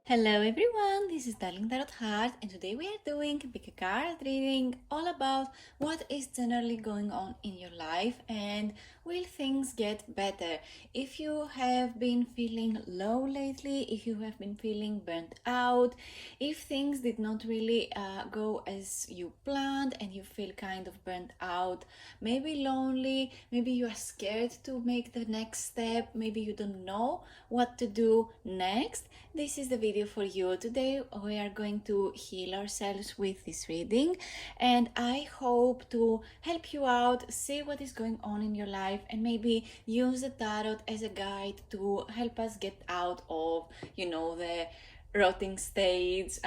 Hello everyone, this is Darling Tarot Heart, and today we are doing pick a card reading all about what is generally going on in your life and will things get better. If you have been feeling low lately, if you have been feeling burnt out, if things did not really go as you planned and you feel kind of burnt out, maybe lonely, maybe you are scared to make the next step, maybe you don't know what to do next, this is the video for you. Today we are going to heal ourselves with this reading, and I hope to help you out, see what is going on in your life, and maybe use the tarot as a guide to help us get out of, the rotting stage,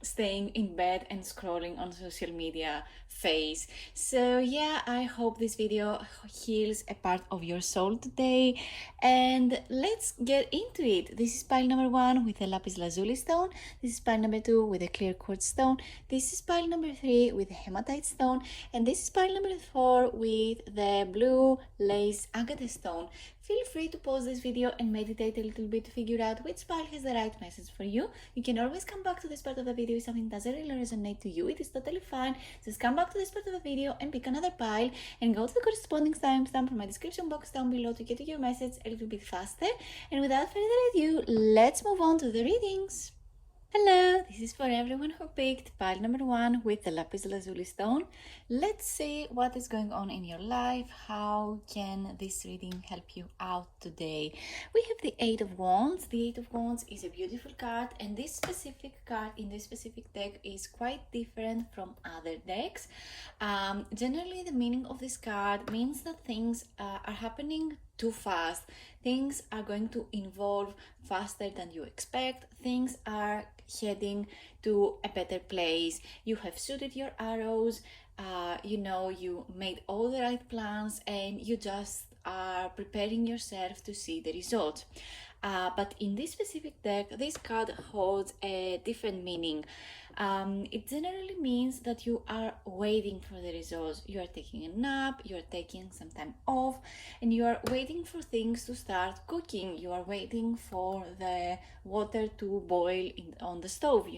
staying in bed and scrolling on social media phase. So yeah, I hope this video heals a part of your soul today, and let's get into it. This is pile number 1 with a lapis lazuli stone. This is pile number 2 with a clear quartz stone. This is pile number 3 with a hematite stone, and this is pile number 4 with the blue lace agate stone. Feel free to pause this video and meditate a little bit to figure out which pile has the right message for you. You can always come back to this part of the video if something doesn't really resonate to you. It is totally fine. Just come back to this part of the video and pick another pile and go to the corresponding timestamp from my description box down below to get to your message a little bit faster. And without further ado, let's move on to the readings. Hello, this is for everyone who picked pile number 1 with the lapis lazuli stone. Let's see what is going on in your life. How can this reading help you out today? We have the 8 of Wands. The 8 of Wands is a beautiful card, and this specific card in this specific deck is quite different from other decks. Generally, the meaning of this card means that things are happening too fast. Things are going to evolve faster than you expect. Things are heading to a better place. You have suited your arrows, you made all the right plans, and you just are preparing yourself to see the result. But in this specific deck, this card holds a different meaning. It generally means that you are waiting for the results. You are taking a nap, you are taking some time off, and you are waiting for things to start cooking. You are waiting for the water to boil on the stove,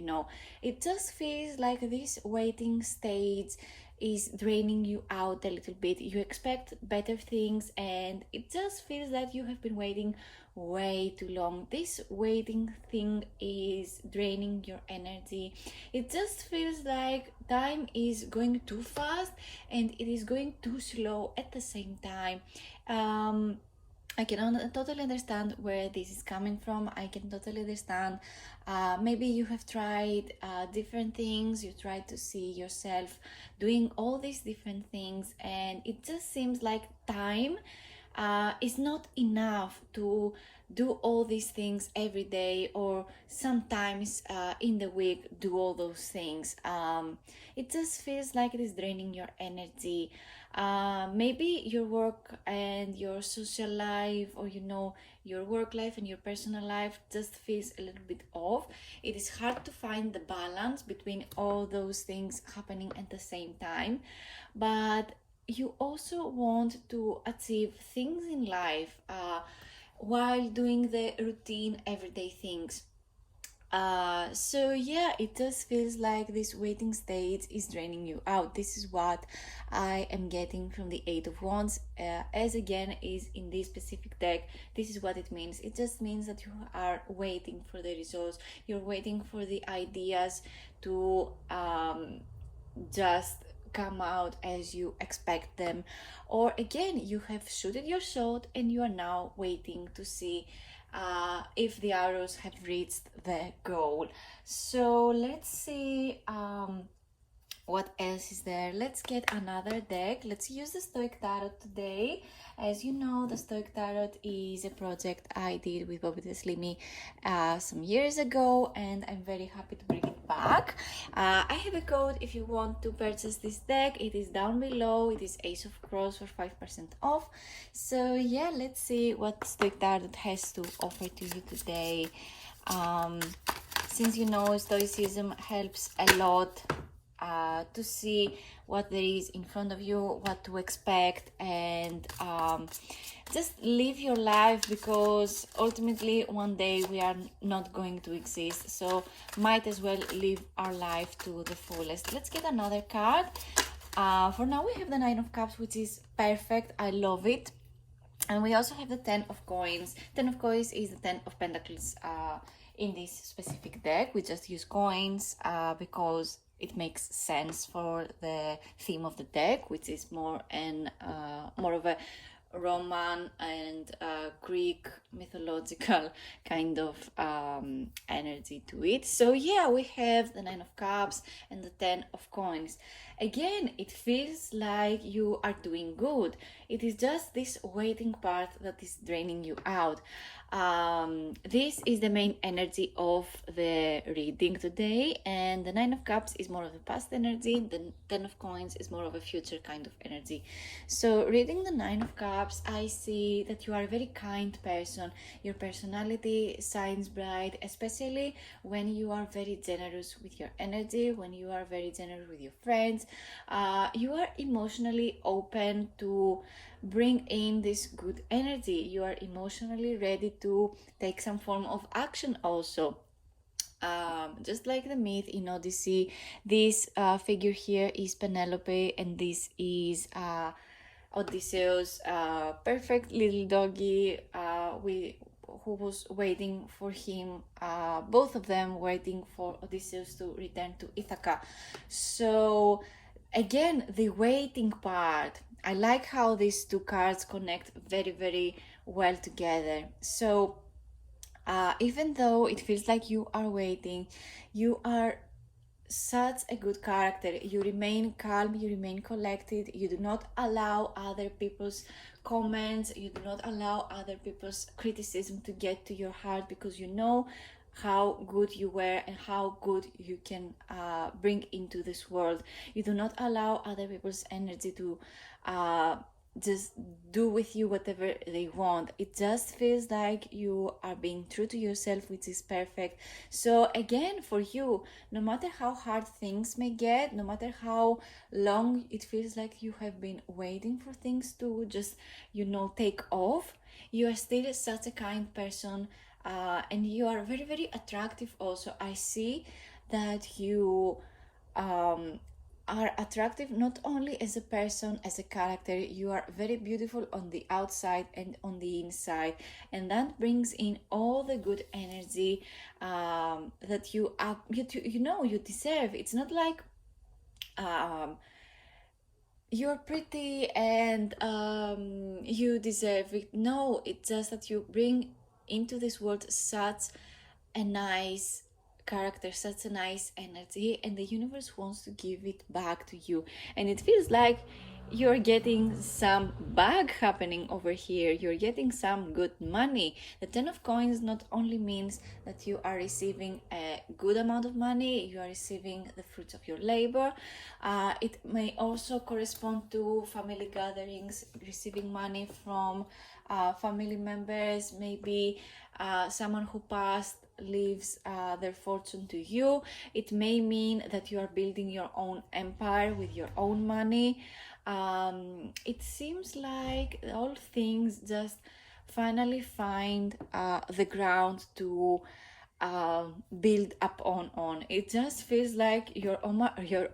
It just feels like this waiting stage is draining you out a little bit. You expect better things, and it just feels that you have been waiting way too long. This waiting thing is draining your energy. It just feels like time is going too fast and it is going too slow at the same time. I can totally understand where this is coming from. I can totally understand. Maybe you have tried different things. You tried to see yourself doing all these different things, and it just seems like time is not enough to do all these things every day, or sometimes in the week do all those things. It just feels like it is draining your energy. Maybe your work and your social life, or your work life and your personal life just feels a little bit off. It is hard to find the balance between all those things happening at the same time, but you also want to achieve things in life while doing the routine everyday things. So yeah, it just feels like this waiting stage is draining you out. This is what I am getting from the 8 of Wands, as again is in this specific deck. This is what it means. It just means that you are waiting for the results. You're waiting for the ideas to just come out as you expect them, or again, you have shooted your shot and you are now waiting to see if the arrows have reached the goal. So let's see what else is there. Let's get another deck. Let's use the Stoic Tarot today. As you know, the Stoic Tarot is a project I did with Bobby the Slimy some years ago, and I'm very happy to bring it back. I have a code if you want to purchase this deck. It is down below. It is Ace of Cross for 5% off. So yeah, let's see what Stoic Tarot has to offer to you today. Since Stoicism helps a lot to see what there is in front of you, what to expect, and just live your life, because ultimately one day we are not going to exist, so might as well live our life to the fullest. Let's get another card. For now we have the Nine of Cups, which is perfect. I love it. And we also have the Ten of Coins. Ten of Coins is the Ten of Pentacles in this specific deck. We just use coins because it makes sense for the theme of the deck, which is more of a Roman and Greek mythological kind of energy to it. So yeah, we have the Nine of Cups and the Ten of Coins. Again, it feels like you are doing good. It is just this waiting part that is draining you out. This is the main energy of the reading today, and the Nine of Cups is more of the past energy, the Ten of Coins is more of a future kind of energy. So reading the Nine of Cups, I see that you are a very kind person. Your personality shines bright, especially when you are very generous with your energy, when you are very generous with your friends. You are emotionally open to bring in this good energy. You are emotionally ready to take some form of action also. Just like the myth in Odyssey, this figure here is Penelope, and this is Odysseus, perfect little doggy who was waiting for him, both of them waiting for Odysseus to return to Ithaca. So again, the waiting part, I like how these two cards connect very, very well together. So even though it feels like you are waiting, you are such a good character. You remain calm, you remain collected, you do not allow other people's comments, you do not allow other people's criticism to get to your heart, because you know how good you were and how good you can bring into this world. You do not allow other people's energy to just do with you whatever they want. It just feels like you are being true to yourself, which is perfect. So again, for you, no matter how hard things may get, no matter how long it feels like you have been waiting for things to just take off, you are still such a kind person, and you are very, very attractive also. I see that you are attractive not only as a person, as a character. You are very beautiful on the outside and on the inside, and that brings in all the good energy that you deserve. It's not like you're pretty and you deserve it. No, it's just that you bring into this world such a nice character, such a nice energy, and the universe wants to give it back to you. And it feels like you're getting some back happening over here. You're getting some good money. The Ten of Coins not only means that you are receiving a good amount of money, you are receiving the fruits of your labor. It may also correspond to family gatherings, receiving money from family members, maybe someone who passed leaves their fortune to you. It may mean that you are building your own empire with your own money. It seems like all things just finally find the ground to build up on. It just feels like your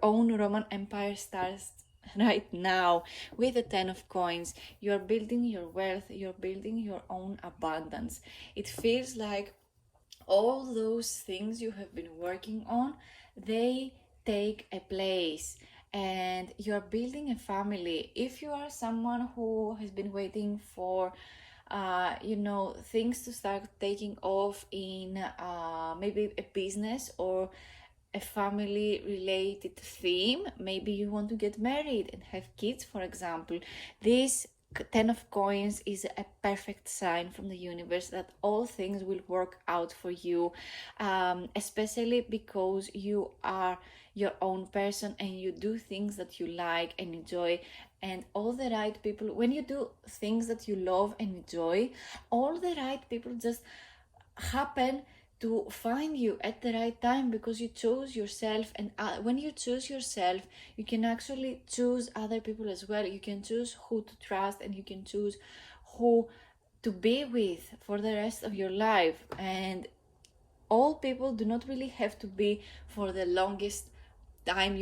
own Roman Empire starts right now with the Ten of Coins. You're building your wealth, you're building your own abundance. It feels like all those things you have been working on, they take a place, and you're building a family. If you are someone who has been waiting for things to start taking off in maybe a business or a family related theme, maybe you want to get married and have kids, for example, this Ten of Coins is a perfect sign from the universe that all things will work out for you, especially because you are your own person and you do things that you like and enjoy, and all the right people, when you do things that you love and enjoy, all the right people just happen to find you at the right time, because you chose yourself. And when you choose yourself, you can actually choose other people as well. You can choose who to trust, and you can choose who to be with for the rest of your life. And all people do not really have to be for the longest time,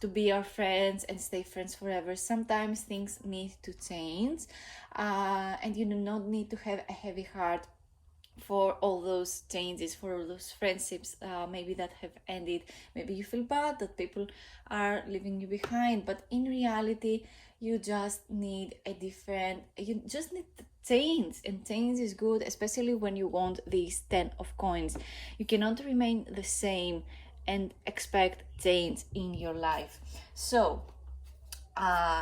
to be our friends and stay friends forever. Sometimes things need to change, and you do not need to have a heavy heart for all those changes, for all those friendships maybe that have ended. Maybe you feel bad that people are leaving you behind, but in reality you just need change, and change is good, especially when you want these 10 of coins. You cannot remain the same and expect change in your life. So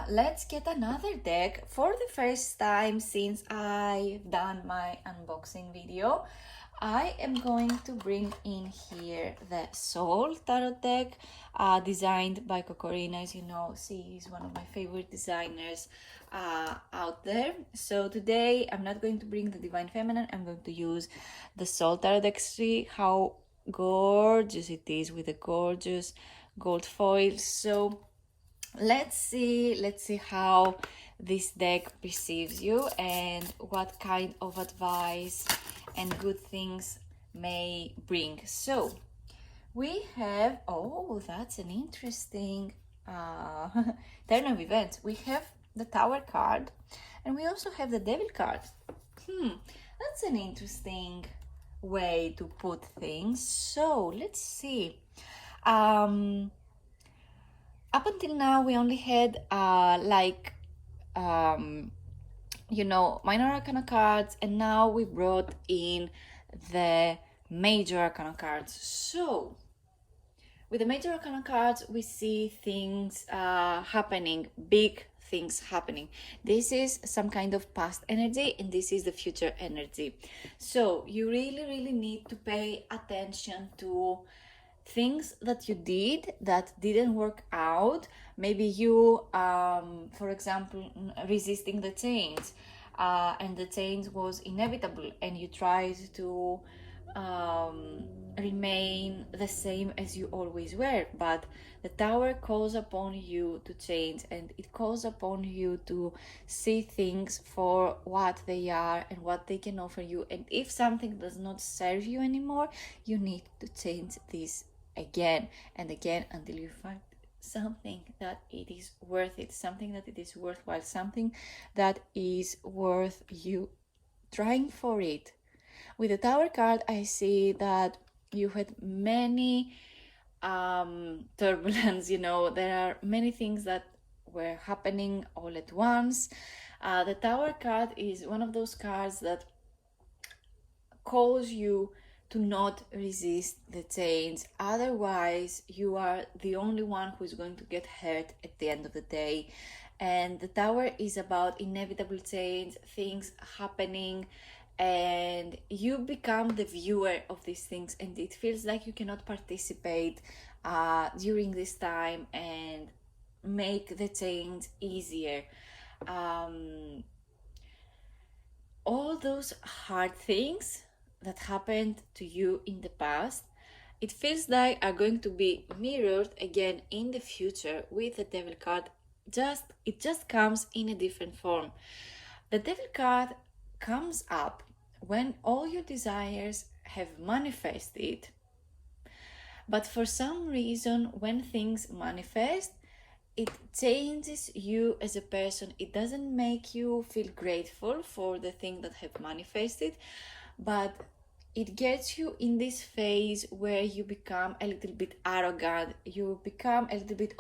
let's get another deck for the first time since I've done my unboxing video. I am going to bring in here the Soul Tarot deck, designed by Cocorina. As you know, she is one of my favorite designers out there. So today I'm not going to bring the Divine Feminine, I'm going to use the Soul Tarot deck. See how gorgeous it is with the gorgeous gold foil. So let's see how this deck perceives you and what kind of advice and good things may bring. So we have, oh, that's an interesting turn of events. We have the Tower card, and we also have the Devil card. That's an interesting way to put things. So let's see. Up until now, we only had minor arcana cards, and now we brought in the major arcana cards. So with the major arcana cards, we see things happening, big things happening. This is some kind of past energy, and this is the future energy. So you really need to pay attention to things that you did that didn't work out. Maybe you, for example, resisting the change, and the change was inevitable, and you tried to remain the same as you always were, but the Tower calls upon you to change, and it calls upon you to see things for what they are and what they can offer you. And if something does not serve you anymore, you need to change this again and again until you find something that it is worth it, something that it is worthwhile, something that is worth you trying for it. With the Tower card, I see that you had many turbulence, there are many things that were happening all at once. The Tower card is one of those cards that calls you to not resist the change. Otherwise, you are the only one who is going to get hurt at the end of the day. And the Tower is about inevitable change, things happening, and you become the viewer of these things, and it feels like you cannot participate during this time and make the change easier. All those hard things that happened to you in the past, it feels like are going to be mirrored again in the future with the Devil card. It just comes in a different form. The Devil card comes up when all your desires have manifested, but for some reason, when things manifest, it changes you as a person. It doesn't make you feel grateful for the thing that have manifested, but it gets you in this phase where you become a little bit arrogant, you become a little bit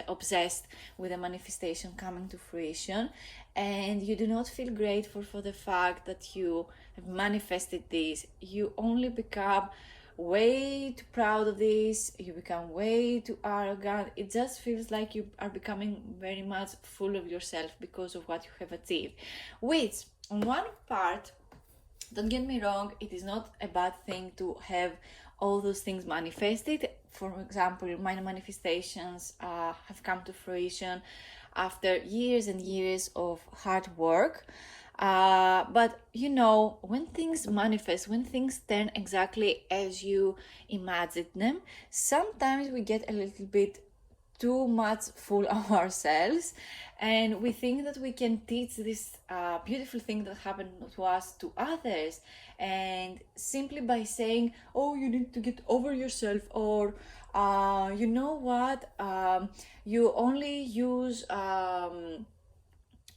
obsessed with the manifestation coming to fruition, and you do not feel grateful for the fact that you have manifested this. You only become way too proud of this, you become way too arrogant. It just feels like you are becoming very much full of yourself because of what you have achieved, which on one part, don't get me wrong, it is not a bad thing to have all those things manifested. For example, my manifestations have come to fruition after years and years of hard work. But when things manifest, when things turn exactly as you imagined them, sometimes we get a little bit too much full of ourselves, and we think that we can teach this beautiful thing that happened to us to others, and simply by saying, oh, you need to get over yourself, or you know what, you only use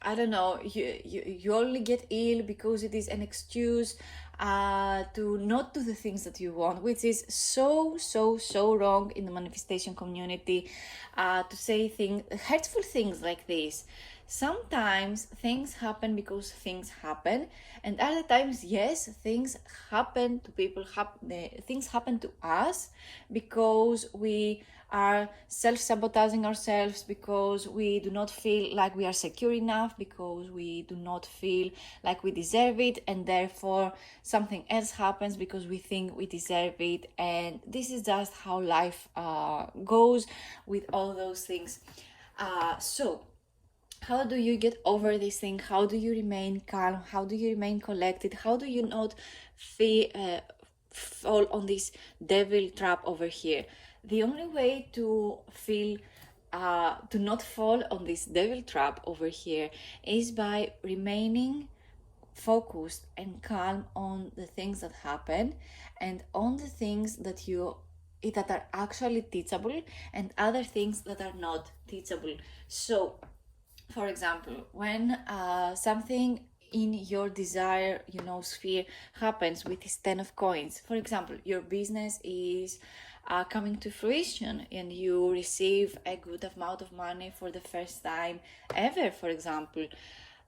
I don't know, you only get ill because it is an excuse to not do the things that you want, which is so wrong in the manifestation community, to say hurtful things like this. Sometimes things happen because things happen, and other times, yes, things happen to people, things happen to us because we are self-sabotaging ourselves, because we do not feel like we are secure enough, because we do not feel like we deserve it, and therefore something else happens because we think we deserve it. And this is just how life goes with all those things. So how do you get over this thing? How do you remain calm? How do you remain collected? How do you not fall on this devil trap over here? The only way to to not fall on this devil trap over here is by remaining focused and calm on the things that happen, and on the things that are actually teachable, and other things that are not teachable. So, for example, when something in your desire, sphere happens with this 10 of coins, for example, your business is coming to fruition and you receive a good amount of money for the first time ever, for example,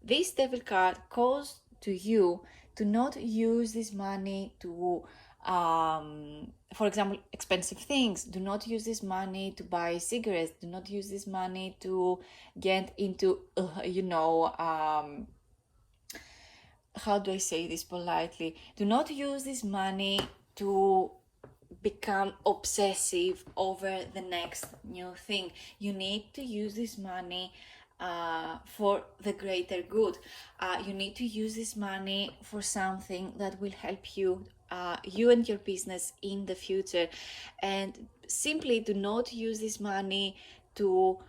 this devil card calls to you to not use this money to for example, expensive things. Do not use this money to buy cigarettes. Do not use this money to get into how do I say this politely? Do not use this money to become obsessive over the next new thing. You need to use this money for the greater good. You need to use this money for something that will help you, you and your business in the future. And simply do not use this money to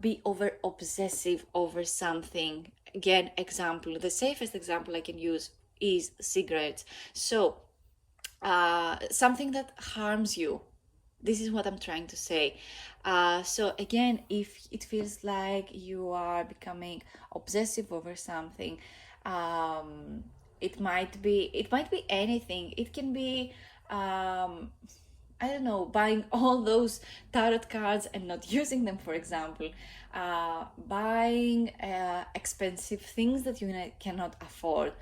be over obsessive over something. Again, example, the safest example I can use is cigarettes. So something that harms you. This is what I'm trying to say. So again, if it feels like you are becoming obsessive over something, it might be anything. It can be I don't know, buying all those tarot cards and not using them, for example, buying expensive things that you cannot afford,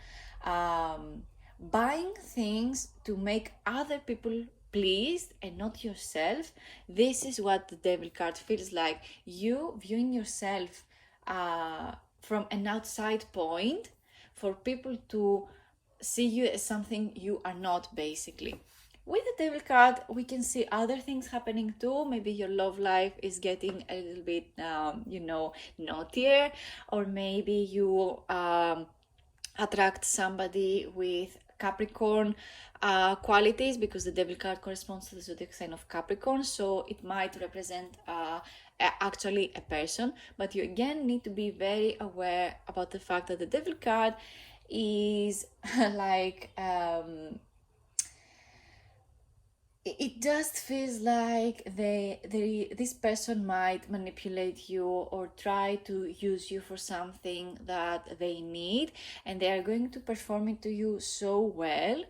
buying things to make other people pleased and not yourself. This is what the devil card feels like. You viewing yourself from an outside point for people to see you as something you are not, basically. With the devil card, we can see other things happening too. Maybe your love life is getting a little bit, naughtier, or maybe you attract somebody with Capricorn qualities, because the devil card corresponds to the zodiac sign of Capricorn, so it might represent actually a person. But you again need to be very aware about the fact that the devil card is like it just feels like this person might manipulate you or try to use you for something that they need, and they are going to perform it to you so well.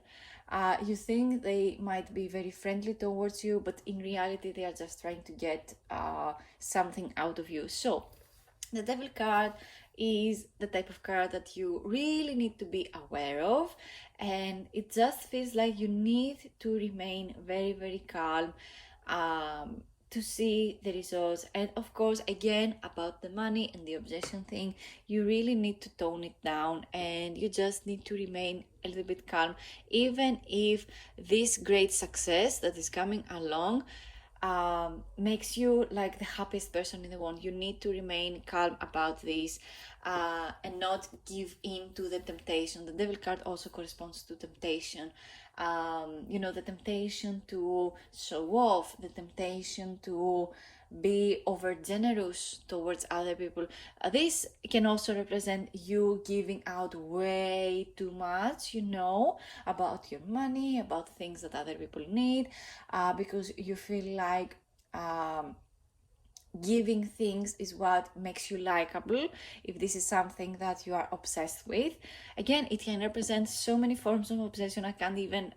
You think they might be very friendly towards you, but in reality they are just trying to get something out of you. So the devil card is the type of card that you really need to be aware of, and it just feels like you need to remain very calm to see the results. And of course, again, about the money and the obsession thing, you really need to tone it down, and you just need to remain a little bit calm. Even if this great success that is coming along makes you like the happiest person in the world, you need to remain calm about this. and not give in to the temptation. The devil card also corresponds to temptation. The temptation to show off, the temptation to be over generous towards other people. This can also represent you giving out way too much, about your money, about things that other people need, because you feel like giving things is what makes you likable. If this is something that you are obsessed with, again, it can represent so many forms of obsession. I can't even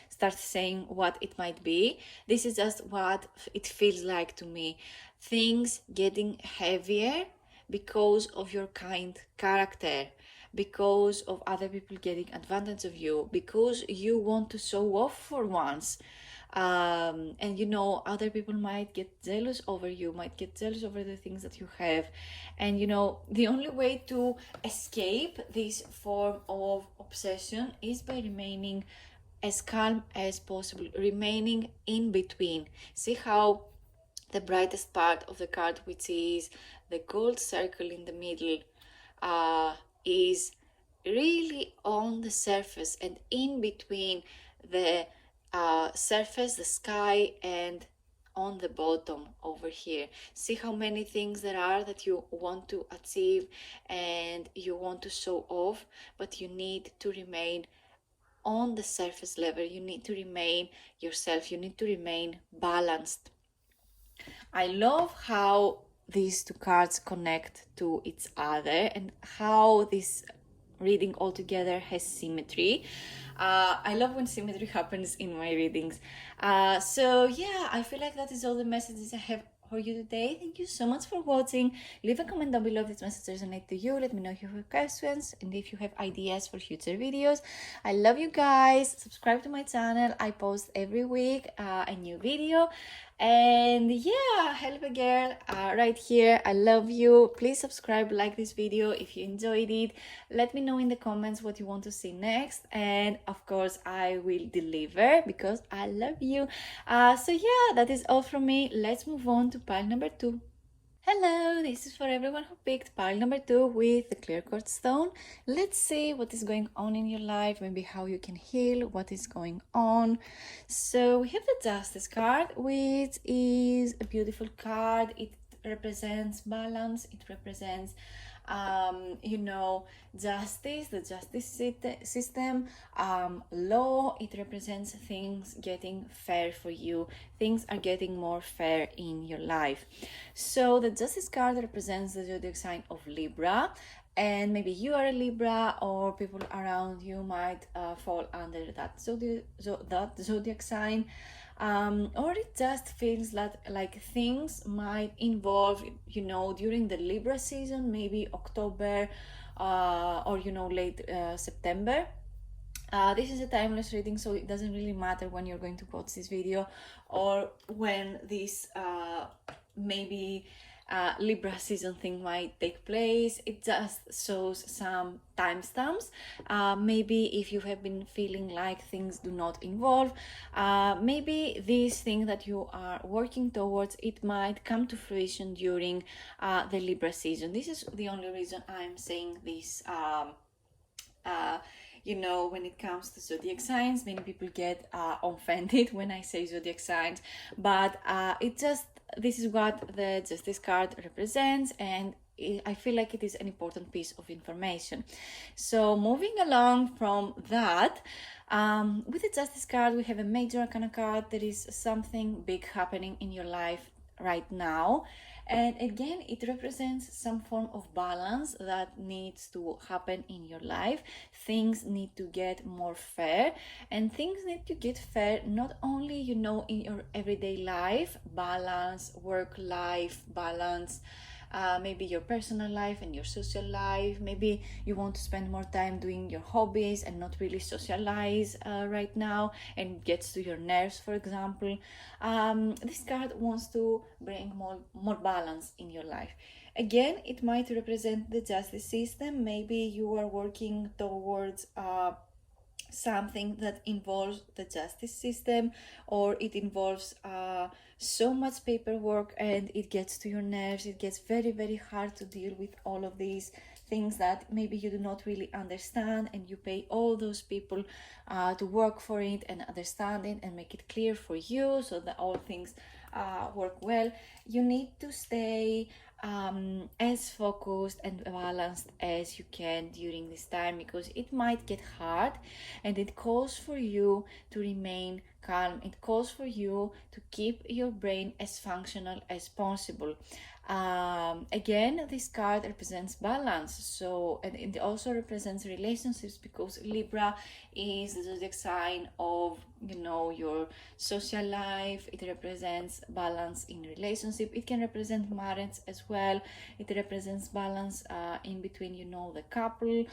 start saying what it might be. This is just what it feels like to me. Things getting heavier because of your kind character, because of other people getting advantage of you, because you want to show off for once. And other people might get jealous over you, might get jealous over the things that you have. And the only way to escape this form of obsession is by remaining as calm as possible, remaining in between. See how the brightest part of the card, which is the gold circle in the middle, is really on the surface, and in between the surface, the sky, and on the bottom over here. See how many things there are that you want to achieve and you want to show off, but you need to remain on the surface level. You need to remain yourself. You need to remain balanced. I love how these two cards connect to each other and how this reading altogether has symmetry. I love when symmetry happens in my readings. So yeah, I feel like that is all the messages I have for you today. Thank you so much for watching. Leave a comment down below if this message resonates to you. Let me know if you have questions and if you have ideas for future videos. I love you guys. Subscribe to my channel. I post every week a new video. And yeah, help a girl right here. I love you. Please subscribe, like this video if you enjoyed it. Let me know in the comments what you want to see next, and of course I will deliver because I love you. So yeah, that is all from me. Let's move on to pile number 2. Hello, this is for everyone who picked pile number 2 with the clear quartz stone. Let's see what is going on in your life, maybe how you can heal, what is going on. So we have the Justice card, which is a beautiful card. It represents balance, it represents justice, the justice system, law. It represents things getting fair for you. Things are getting more fair in your life. So the Justice card represents the zodiac sign of Libra, and maybe you are a Libra, or people around you might fall under that zodiac sign. Or it just feels like things might involve, during the Libra season, maybe October or late September. This is a timeless reading, so it doesn't really matter when you're going to watch this video or when this maybe Libra season thing might take place. It just shows some timestamps. Maybe if you have been feeling like things do not involve, maybe this thing that you are working towards, it might come to fruition during the Libra season. This is the only reason I'm saying this. When it comes to zodiac signs, many people get offended when I say zodiac signs, but this is what the Justice card represents, and I feel like it is an important piece of information. So moving along from that, with the Justice card, we have a major arcana card. There is something big happening in your life right now. And again, it represents some form of balance that needs to happen in your life. Things need to get more fair, and things need to get fair not only, in your everyday life, balance, work life balance, maybe your personal life and your social life. Maybe you want to spend more time doing your hobbies and not really socialize right now, and gets to your nerves, for example. This card wants to bring more balance in your life. Again, it might represent the justice system. Maybe you are working towards something that involves the justice system, or it involves so much paperwork and it gets to your nerves. It gets very, very hard to deal with all of these things that maybe you do not really understand, and you pay all those people to work for it and understand it and make it clear for you so that all things work well. You need to stay as focused and balanced as you can during this time, because it might get hard, and it calls for you to remain calm. It calls for you to keep your brain as functional as possible. Again, this card represents balance, so, and it also represents relationships, because Libra is the zodiac sign of, you know, your social life. It represents balance in relationship. It can represent marriage as well. It represents balance in between, you know, the couple.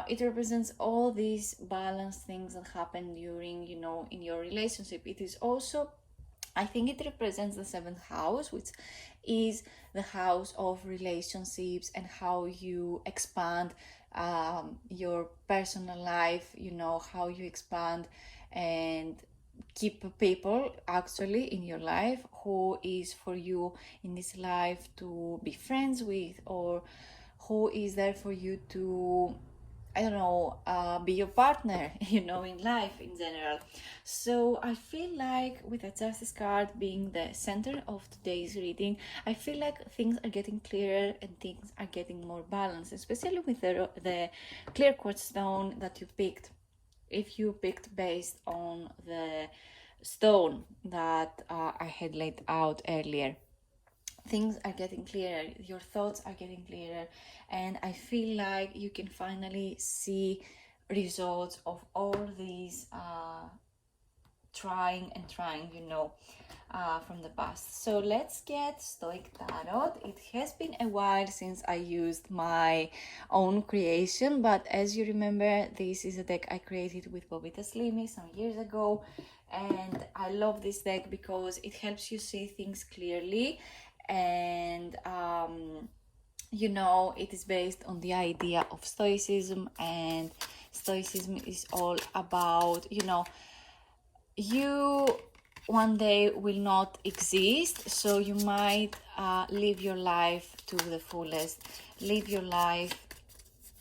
It represents all these balanced things that happen during, you know, in your relationship. It is also, I think it represents the seventh house, which is the house of relationships and how you expand your personal life, you know, how you expand and keep people actually in your life who is for you in this life to be friends with, or who is there for you to, I don't know, be your partner, you know, in life in general. So I feel like with the Justice card being the center of today's reading, I feel like things are getting clearer and things are getting more balanced, especially with the clear quartz stone that you picked. If you picked based on the stone that I had laid out earlier, things are getting clearer, your thoughts are getting clearer, and I feel like you can finally see results of all these trying and trying, you know, from the past. So let's get Stoic Tarot. It has been a while since I used my own creation, but as you remember, this is a deck I created with Bobita Slimy some years ago, and I love this deck because it helps you see things clearly, and you know, it is based on the idea of Stoicism, and Stoicism is all about, you know, you one day will not exist, so you might live your life to the fullest, live your life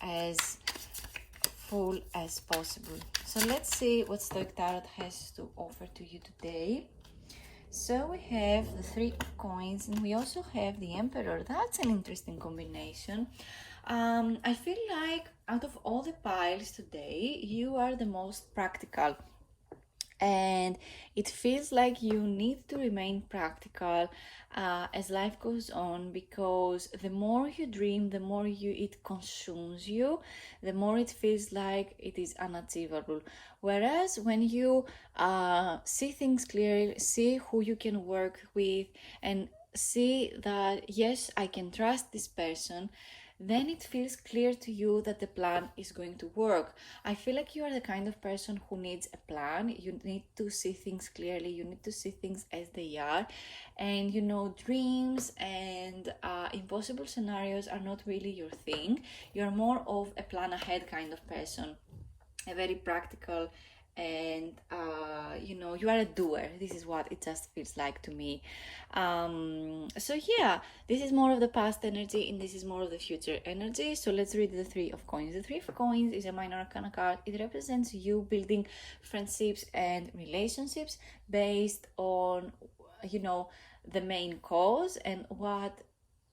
as full as possible. So let's see what Stoic Tarot has to offer to you today. So we have the Three of Coins, and we also have the Emperor. That's an interesting combination. I feel like out of all the piles today, you are the most practical, and it feels like you need to remain practical as life goes on, because the more you dream, the more it consumes you, the more it feels like it is unachievable. Whereas when you see things clearly, see who you can work with, and see that yes, I can trust this person, then it feels clear to you that the plan is going to work. I feel like you are the kind of person who needs a plan. You need to see things clearly, you need to see things as they are. And you know, dreams and impossible scenarios are not really your thing. You're more of a plan ahead kind of person, a very practical, and you know, you are a doer. This is what it just feels like to me. So yeah, this is more of the past energy and this is more of the future energy. So let's read the Three of Coins. The Three of Coins is a minor arcana card. It represents you building friendships and relationships based on, you know, the main cause and what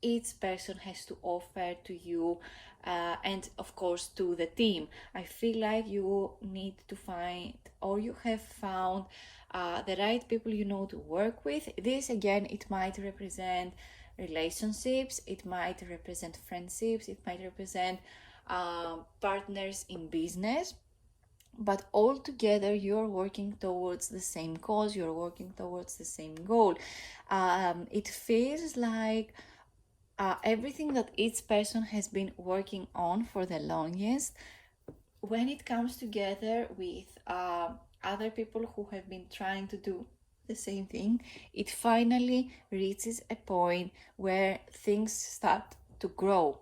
each person has to offer to you, and of course to the team. I feel like you need to find, or you have found, the right people, you know, to work with. This again, it might represent relationships, it might represent friendships, it might represent partners in business, but all together you're working towards the same cause, you're working towards the same goal. It feels like everything that each person has been working on for the longest, when it comes together with other people who have been trying to do the same thing, it finally reaches a point where things start to grow.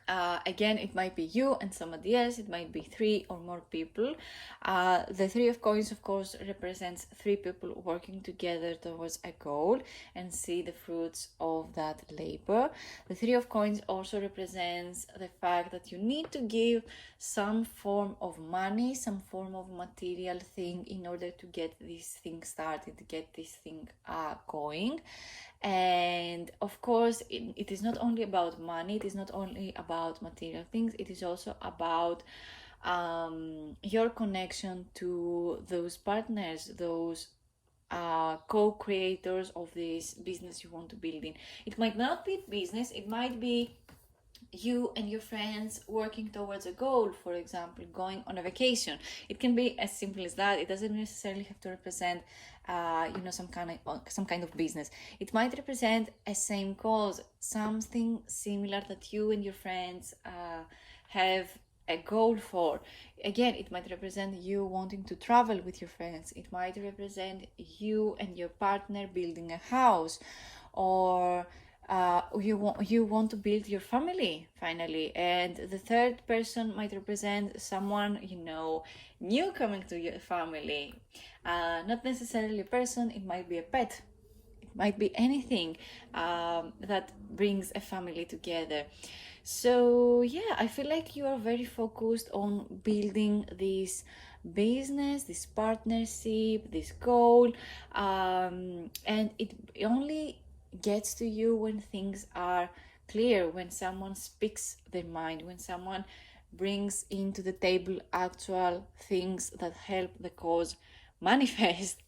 Again, it might be you and somebody else, it might be 3 or more people. The 3 of coins, of course, represents 3 people working together towards a goal and see the fruits of that labor. The 3 of coins also represents the fact that you need to give some form of money, some form of material thing in order to get this thing started, to get this thing going. And of course, it is not only about money, it is not only about material things, it is also about your connection to those partners, those co-creators of this business you want to build in. It might not be business, it might be you and your friends working towards a goal, for example, going on a vacation. It can be as simple as that. It doesn't necessarily have to represent some kind of business. It might represent a same cause, something similar that you and your friends have a goal for. Again, it might represent you wanting to travel with your friends. It might represent you and your partner building a house, or you want to build your family finally. And the third person might represent someone new coming to your family. Not necessarily a person, it might be a pet, it might be anything that brings a family together. So yeah, I feel like you are very focused on building this business, this partnership, this goal, and it only gets to you when things are clear, when someone speaks their mind, when someone brings into the table actual things that help the cause manifest.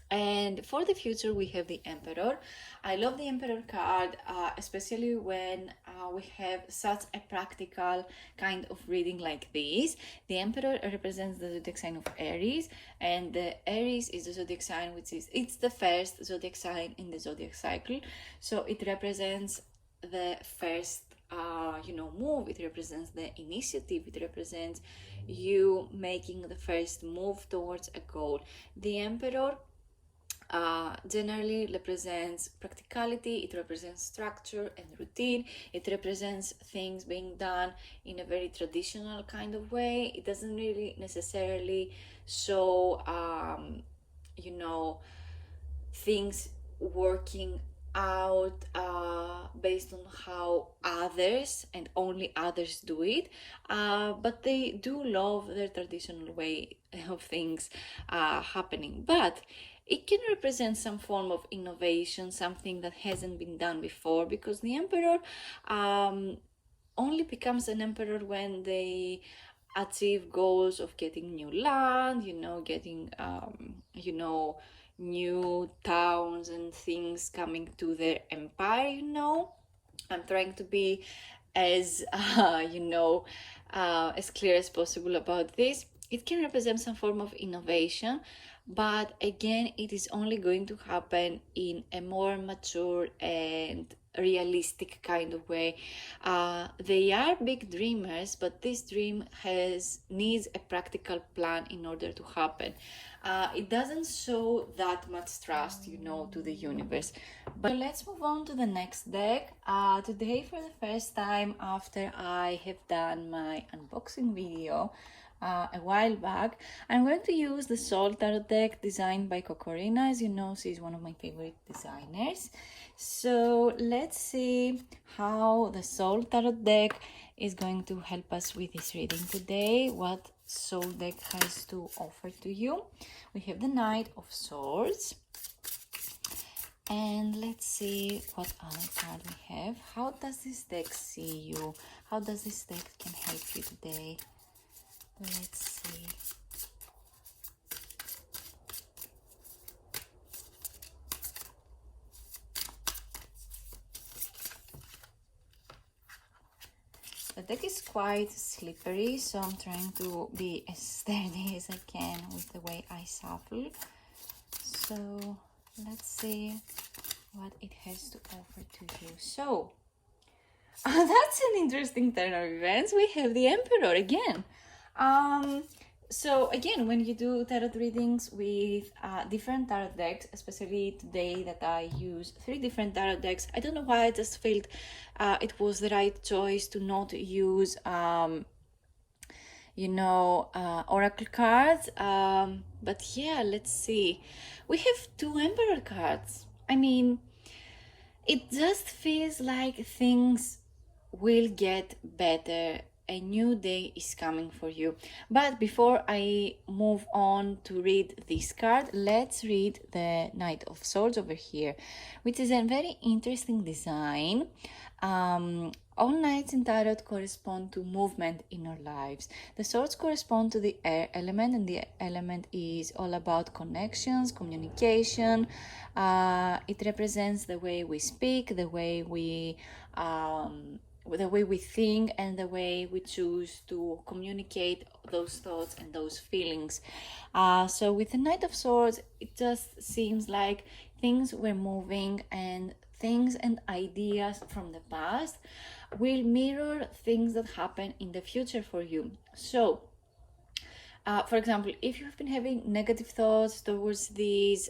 And for the future, we have the Emperor. I love the Emperor card, especially when we have such a practical kind of reading like this. The Emperor represents the zodiac sign of Aries, and the Aries is the zodiac sign it's the first zodiac sign in the zodiac cycle. So it represents the first move. It represents the initiative. It represents you making the first move towards a goal. The Emperor generally represents practicality, it represents structure and routine, it represents things being done in a very traditional kind of way. It doesn't really necessarily show things working out based on how others and only others do it, but they do love their traditional way of things happening. But it can represent some form of innovation, something that hasn't been done before, because the Emperor only becomes an Emperor when they achieve goals of getting new land, getting new towns and things coming to their empire. I'm trying to be as as clear as possible about this. It can represent some form of innovation, but again, it is only going to happen in a more mature and realistic kind of way. They are big dreamers, but this dream needs a practical plan in order to happen. It doesn't show that much trust, to the universe. But let's move on to the next deck. Today, for the first time after I have done my unboxing video a while back, I'm going to use the Soul Tarot deck designed by Cocorina. As you know, she's one of my favorite designers. So let's see how the Soul Tarot deck is going to help us with this reading today. What Soul deck has to offer to you. We have the Knight of Swords. And let's see what other card we have. How does this deck see you? How does this deck can help you today? Let's see. The deck is quite slippery, so I'm trying to be as steady as I can with the way I shuffle. So let's see what it has to offer to you. So that's an interesting turn of events. We have the Emperor again. So again, when you do tarot readings with different tarot decks, especially today that I use 3 different tarot decks, I don't know why I just felt it was the right choice to not use oracle cards. But yeah, let's see. We have 2 emperor cards. I mean, it just feels like things will get better. A new day is coming for you. But before I move on to read this card, let's read the Knight of Swords over here, which is a very interesting design. All knights in tarot correspond to movement in our lives. The swords correspond to the air element, and the element is all about connections, communication. It represents the way we speak, the way we think, and the way we choose to communicate those thoughts and those feelings. So with the Knight of Swords, it just seems like things were moving, and things and ideas from the past will mirror things that happen in the future for you. So for example, if you've been having negative thoughts towards this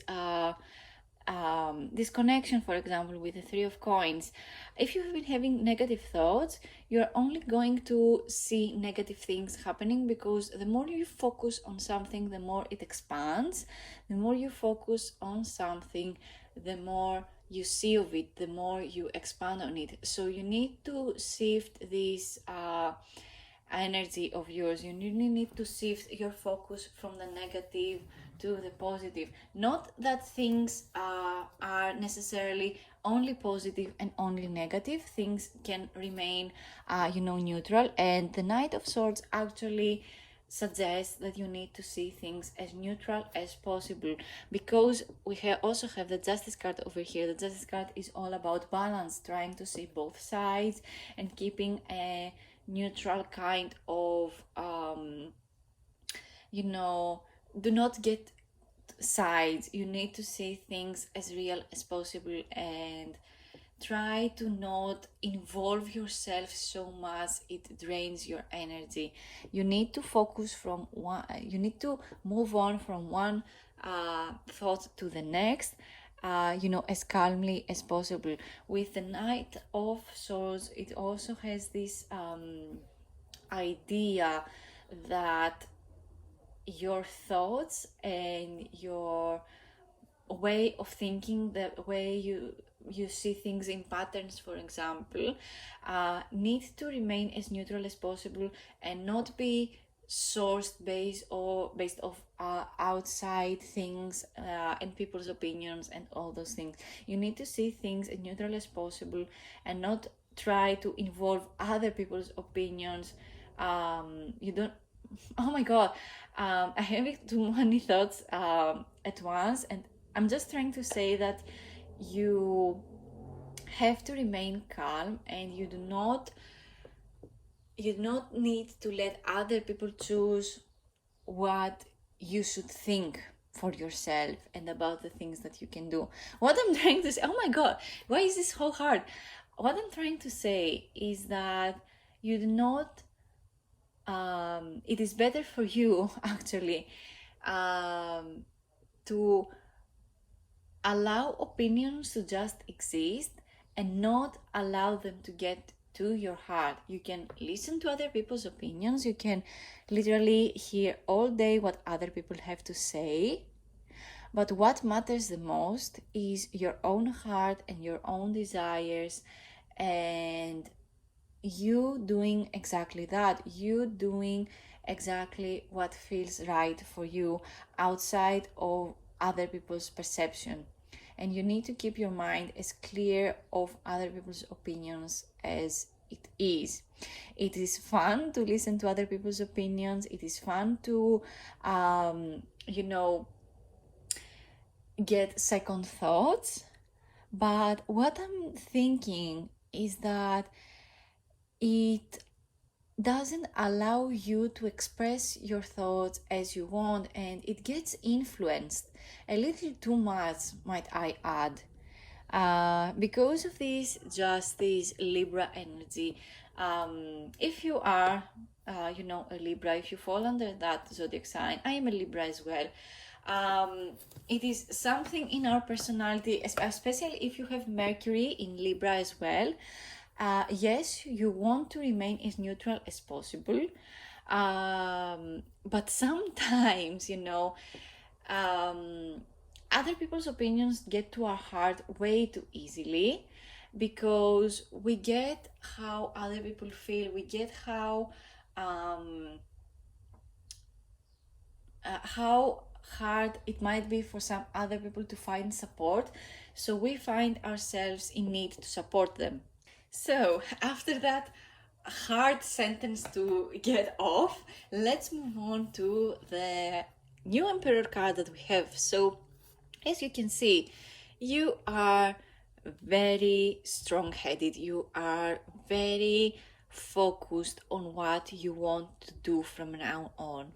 connection, for example, with the 3 of coins, if you've been having negative thoughts, you're only going to see negative things happening, because the more you focus on something, the more it expands. The more you focus on something, the more you see of it, the more you expand on it. So you need to shift this energy of yours. You really need to shift your focus from the negative to the positive. Not that things are necessarily only positive and only negative. Things can remain neutral, and the Knight of Swords actually suggests that you need to see things as neutral as possible, because we also have the Justice card over here. The Justice card is all about balance, trying to see both sides and keeping a neutral kind of do not get sides. You need to see things as real as possible, and try to not involve yourself so much it drains your energy. You need to focus from one, you need to move on from one thought to the next, as calmly as possible. With the Knight of Swords, it also has this idea that your thoughts and your way of thinking, the way you see things in patterns, for example, need to remain as neutral as possible, and not be sourced based off outside things and people's opinions and all those things. You need to see things as neutral as possible, and not try to involve other people's opinions. You don't Oh my god, I have too many thoughts at once, and I'm just trying to say that you have to remain calm, and you do not need to let other people choose what you should think for yourself and about the things that you can do. What I'm trying to say, oh my god, why is this so hard? What I'm trying to say is that you do not it is better for you actually to allow opinions to just exist and not allow them to get to your heart. You can listen to other people's opinions. You can literally hear all day what other people have to say. But what matters the most is your own heart and your own desires, and you doing exactly that. You doing exactly what feels right for you outside of other people's perception. And you need to keep your mind as clear of other people's opinions as it is. It is fun to listen to other people's opinions. It is fun to get second thoughts. But what I'm thinking is that it doesn't allow you to express your thoughts as you want, and it gets influenced a little too much, might I add. Because of this Libra energy, If you are, a Libra, if you fall under that zodiac sign, I am a Libra as well. It is something in our personality, especially if you have Mercury in Libra as well. Yes, you want to remain as neutral as possible, but sometimes, other people's opinions get to our heart way too easily, because we get how other people feel, we get how hard it might be for some other people to find support, so we find ourselves in need to support them. So, after that hard sentence to get off, let's move on to the new Emperor card that we have. So, as you can see, you are very strong headed, you are very focused on what you want to do from now on.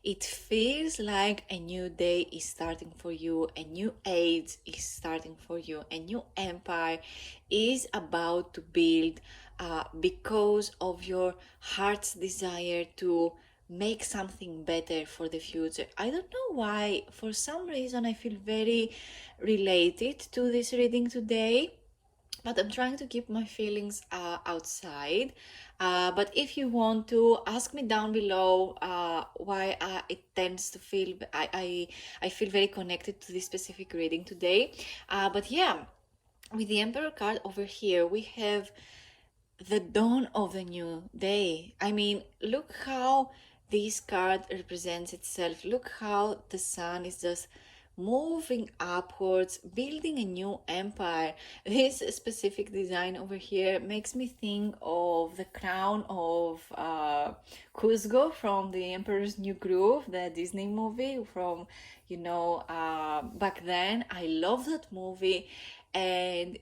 It feels like a new day is starting for you, a new age is starting for you, a new empire is about to build because of your heart's desire to make something better for the future. I don't know why, for some reason, I feel very related to this reading today, but I'm trying to keep my feelings outside. But if you want to ask me down below why it tends to feel, I feel very connected to this specific reading today. But yeah, with the Emperor card over here, we have the dawn of the new day. I mean, look how this card represents itself. Look how the sun is just moving upwards, building a new empire. This specific design over here makes me think of the crown of Cusco from the Emperor's New Groove, the Disney movie from, back then. I love that movie. And,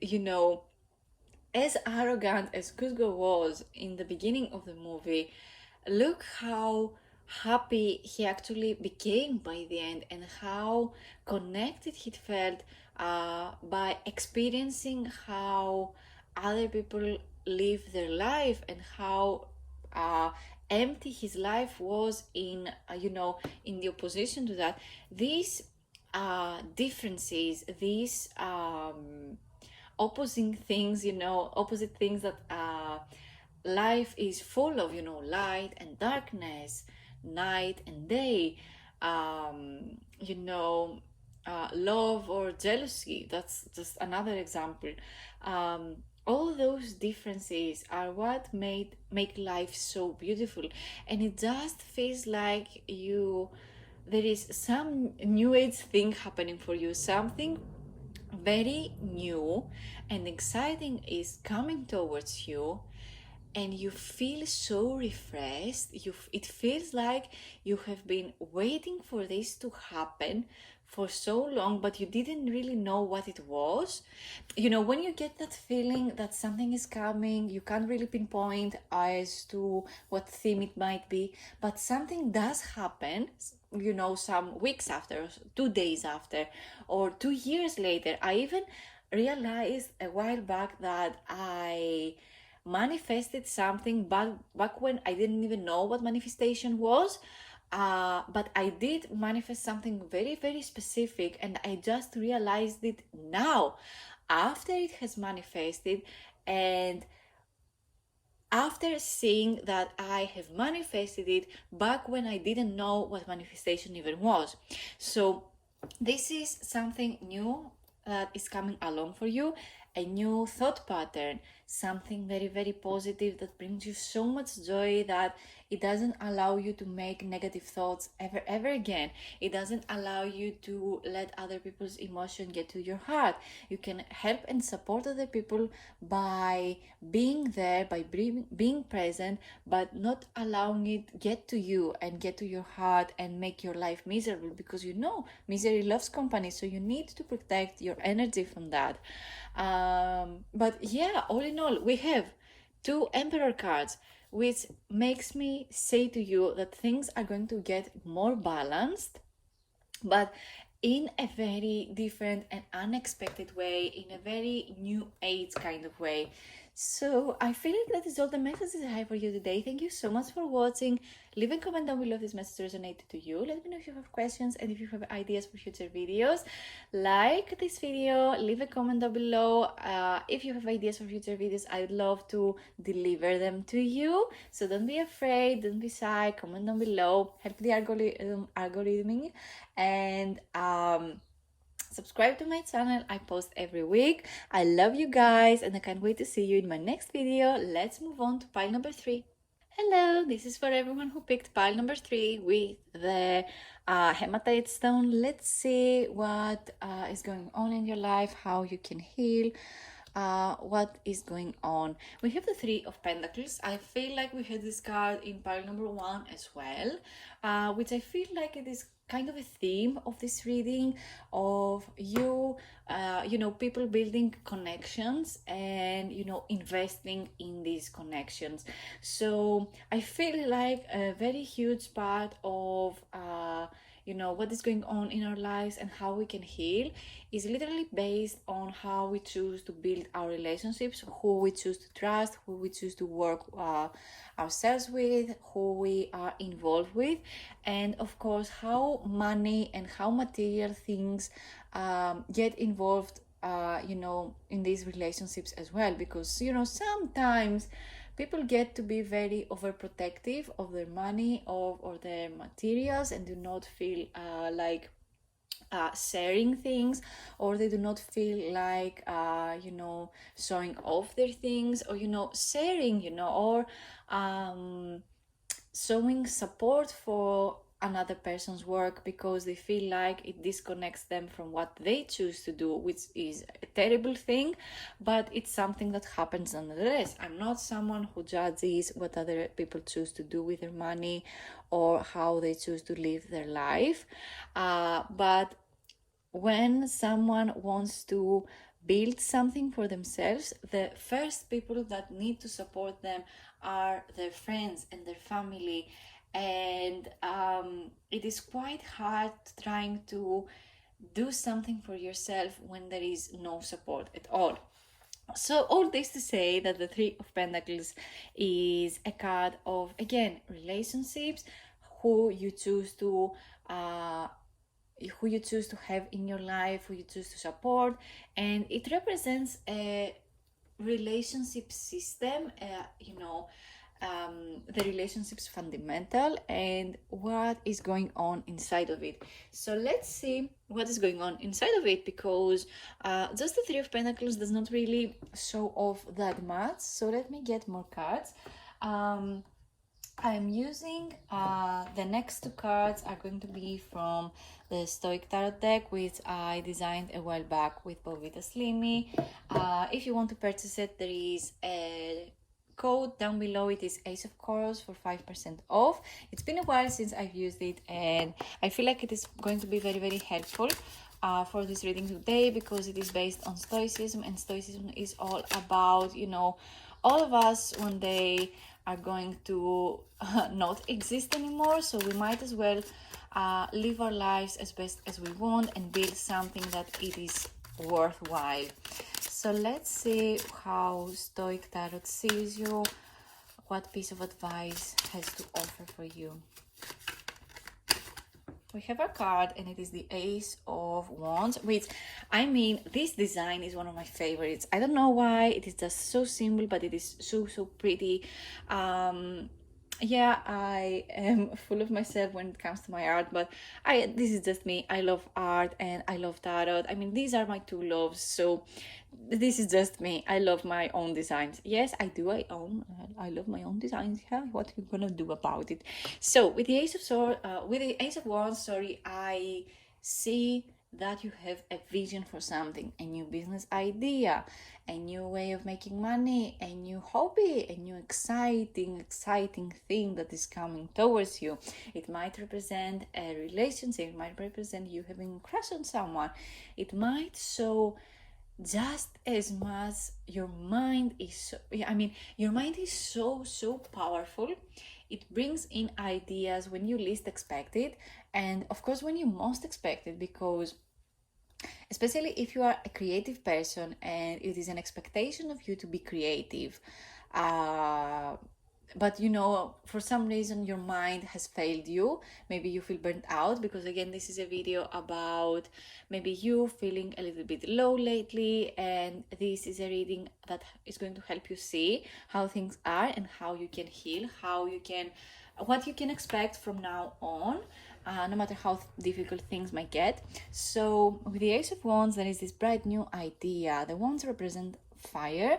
as arrogant as Cusco was in the beginning of the movie, look how happy he actually became by the end, and how connected he felt by experiencing how other people live their life, and how empty his life was in the opposition to that. These differences, these opposite things that life is full of, light and darkness, night and day, love or jealousy. That's just another example. All those differences are what make life so beautiful, and it just feels like there is some new age thing happening for you, something very new and exciting is coming towards you, and you feel so refreshed. It feels like you have been waiting for this to happen for so long, but you didn't really know what it was. When you get that feeling that something is coming, you can't really pinpoint as to what theme it might be, but something does happen, some weeks after, 2 days after, or 2 years later. I even realized a while back that I manifested something back when I didn't even know what manifestation was. But I did manifest something very, very specific, and I just realized it now, after it has manifested, and after seeing that I have manifested it back when I didn't know what manifestation even was. So this is something new that is coming along for you, a new thought pattern, something very, very positive that brings you so much joy that it doesn't allow you to make negative thoughts ever again. It doesn't allow you to let other people's emotion get to your heart. You can help and support other people by being there, by being present, but not allowing it get to you and get to your heart and make your life miserable, because misery loves company, so you need to protect your energy from that. But yeah, all in all, we have two Emperor cards, which makes me say to you that things are going to get more balanced, but in a very different and unexpected way, in a very new age kind of way. So I feel like that is all the messages I have for you today. Thank you so much for watching. Leave a comment down below if this message resonated to you. Let me know if you have questions and if you have ideas for future videos. Like this video, leave a comment down below. If you have ideas for future videos, I'd love to deliver them to you. So don't be afraid, don't be shy, comment down below, help the algorithming, and subscribe to my channel. I post every week. I love you guys and I can't wait to see you in my next video. Let's move on to pile number 3. Hello, this is for everyone who picked pile number 3 with the hematite stone. Let's see what is going on in your life, how you can heal, what is going on. We have the 3 of Pentacles. I feel like we had this card in pile number 1 as well, which I feel like it is kind of a theme of this reading of you, people building connections and, investing in these connections. So I feel like a very huge part of, what is going on in our lives and how we can heal is literally based on how we choose to build our relationships, who we choose to trust, who we choose to work ourselves with, who we are involved with, and of course how money and how material things get involved in these relationships as well, because sometimes people get to be very overprotective of their money or their materials and do not feel like sharing things, or they do not feel like showing off their things, or sharing, or showing support for another person's work, because they feel like it disconnects them from what they choose to do, which is a terrible thing, but it's something that happens nonetheless. I'm not someone who judges what other people choose to do with their money or how they choose to live their life, but when someone wants to build something for themselves, the first people that need to support them are their friends and their family, and it is quite hard trying to do something for yourself when there is no support at all. So all this to say that the 3 of Pentacles is a card of, again, relationships, who you choose to have in your life, who you choose to support, and it represents a relationship system, the relationship's fundamental and what is going on inside of it. So let's see what is going on inside of it, because just the 3 of Pentacles does not really show off that much. So let me get more cards. I'm using the next 2 cards are going to be from the Stoic Tarot deck, which I designed a while back with Bovita Slimy. If you want to purchase it, there is a code down below. It is Ace of Coros for 5% off. It's been a while since I've used it, and I feel like it is going to be very, very helpful for this reading today, because it is based on Stoicism, and Stoicism is all about, all of us one day are going to not exist anymore, so we might as well live our lives as best as we want and build something that it is worthwhile. So let's see how Stoic Tarot sees you, what piece of advice has to offer for you. We have a card, and it is the Ace of Wands, which, I mean, this design is one of my favorites. I don't know why. It is just so simple, but it is so pretty. Yeah, I am full of myself when it comes to my art, but this is just me. I love art and I love tarot. I mean, these are my 2 loves, so this is just me. I love my own designs. Yes, I do. I love my own designs. Yeah, what are you gonna do about it? So with the Ace of Wands, I see that you have a vision for something, a new business idea, a new way of making money, a new hobby, a new exciting thing that is coming towards you. It might represent a relationship, it might represent you having a crush on someone, it might show just as much your mind is so powerful. It brings in ideas when you least expect it, and of course when you most expect it, because especially if you are a creative person and it is an expectation of you to be creative. Uh, but you know, for some reason your mind has failed you. Maybe you feel burnt out, because again, this is a video about maybe you feeling a little bit low lately, and this is a reading that is going to help you see how things are and how you can heal, how you can, what you can expect from now on, no matter how difficult things might get. So with the Ace of Wands, there is this bright new idea. The wands represent fire,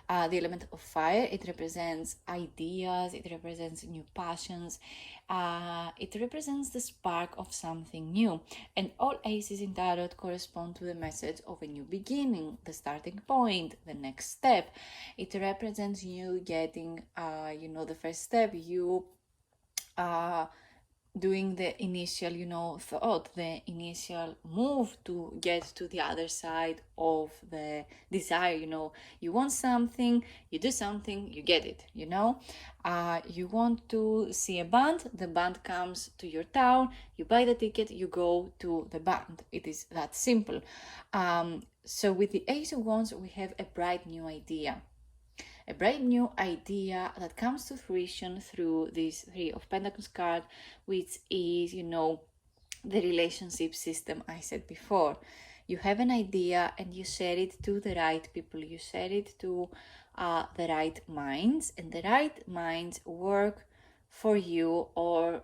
the element of fire. It represents ideas, it represents new passions, it represents the spark of something new. And all aces in tarot correspond to the message of a new beginning, the starting point, the next step. It represents you getting, the first step, you doing the initial, thought, the initial move to get to the other side of the desire. You want something, you do something, you get it. You want to see a band, the band comes to your town, you buy the ticket, you go to the band. It is that simple. So with the Ace of Wands, we have a bright new idea. A bright new idea that comes to fruition through this Three of Pentacles card, which is, the relationship system I said before. You have an idea and you share it to the right people, you share it to the right minds, and the right minds work for you or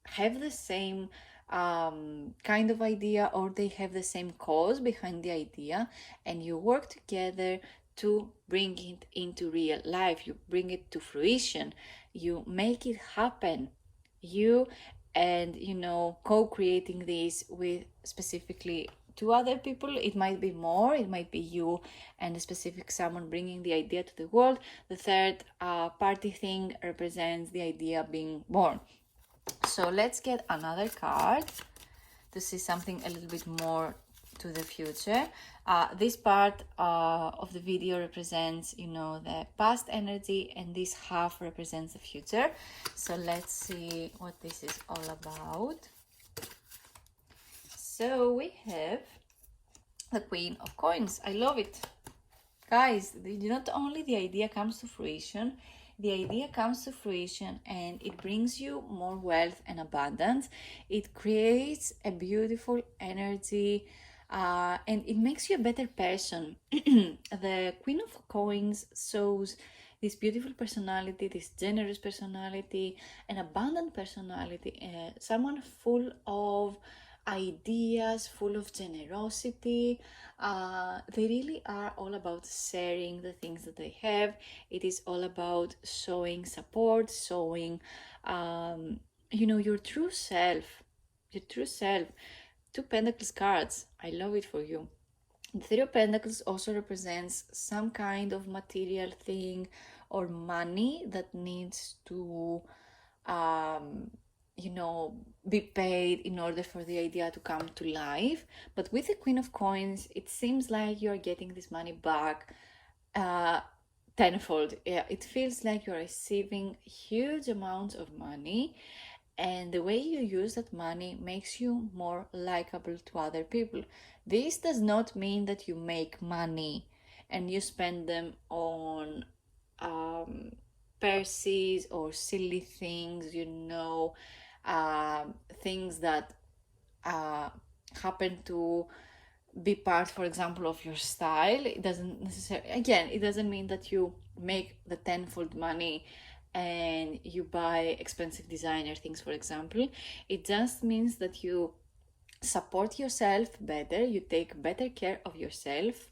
have the same kind of idea, or they have the same cause behind the idea, and you work together to bring it into real life. You bring it to fruition, you make it happen, you and co-creating this with specifically two other people. It might be more, it might be you and a specific someone bringing the idea to the world. The third party thing represents the idea being born. So let's get another card to see something a little bit more to the future. This part of the video represents, the past energy, and this half represents the future. So let's see what this is all about. So we have the Queen of Coins. I love it. Guys, not only the idea comes to fruition, the idea comes to fruition and it brings you more wealth and abundance. It creates a beautiful energy, and it makes you a better person. The Queen of Coins shows this beautiful personality, this generous personality, an abundant personality, someone full of ideas, full of generosity. They really are all about sharing the things that they have. It is all about showing support, showing your true self. Two Pentacles cards. I love it for you. The Three of Pentacles also represents some kind of material thing or money that needs to be paid in order for the idea to come to life. But with the Queen of Coins, it seems like you're getting this money back tenfold. Yeah, it feels like you're receiving huge amounts of money, and the way you use that money makes you more likable to other people. This does not mean that you make money and you spend them on purses or silly things, things that happen to be part, for example, of your style. It doesn't necessarily, again, it doesn't mean that you make the tenfold money and you buy expensive designer things, for example. It just means that you support yourself better, you take better care of yourself,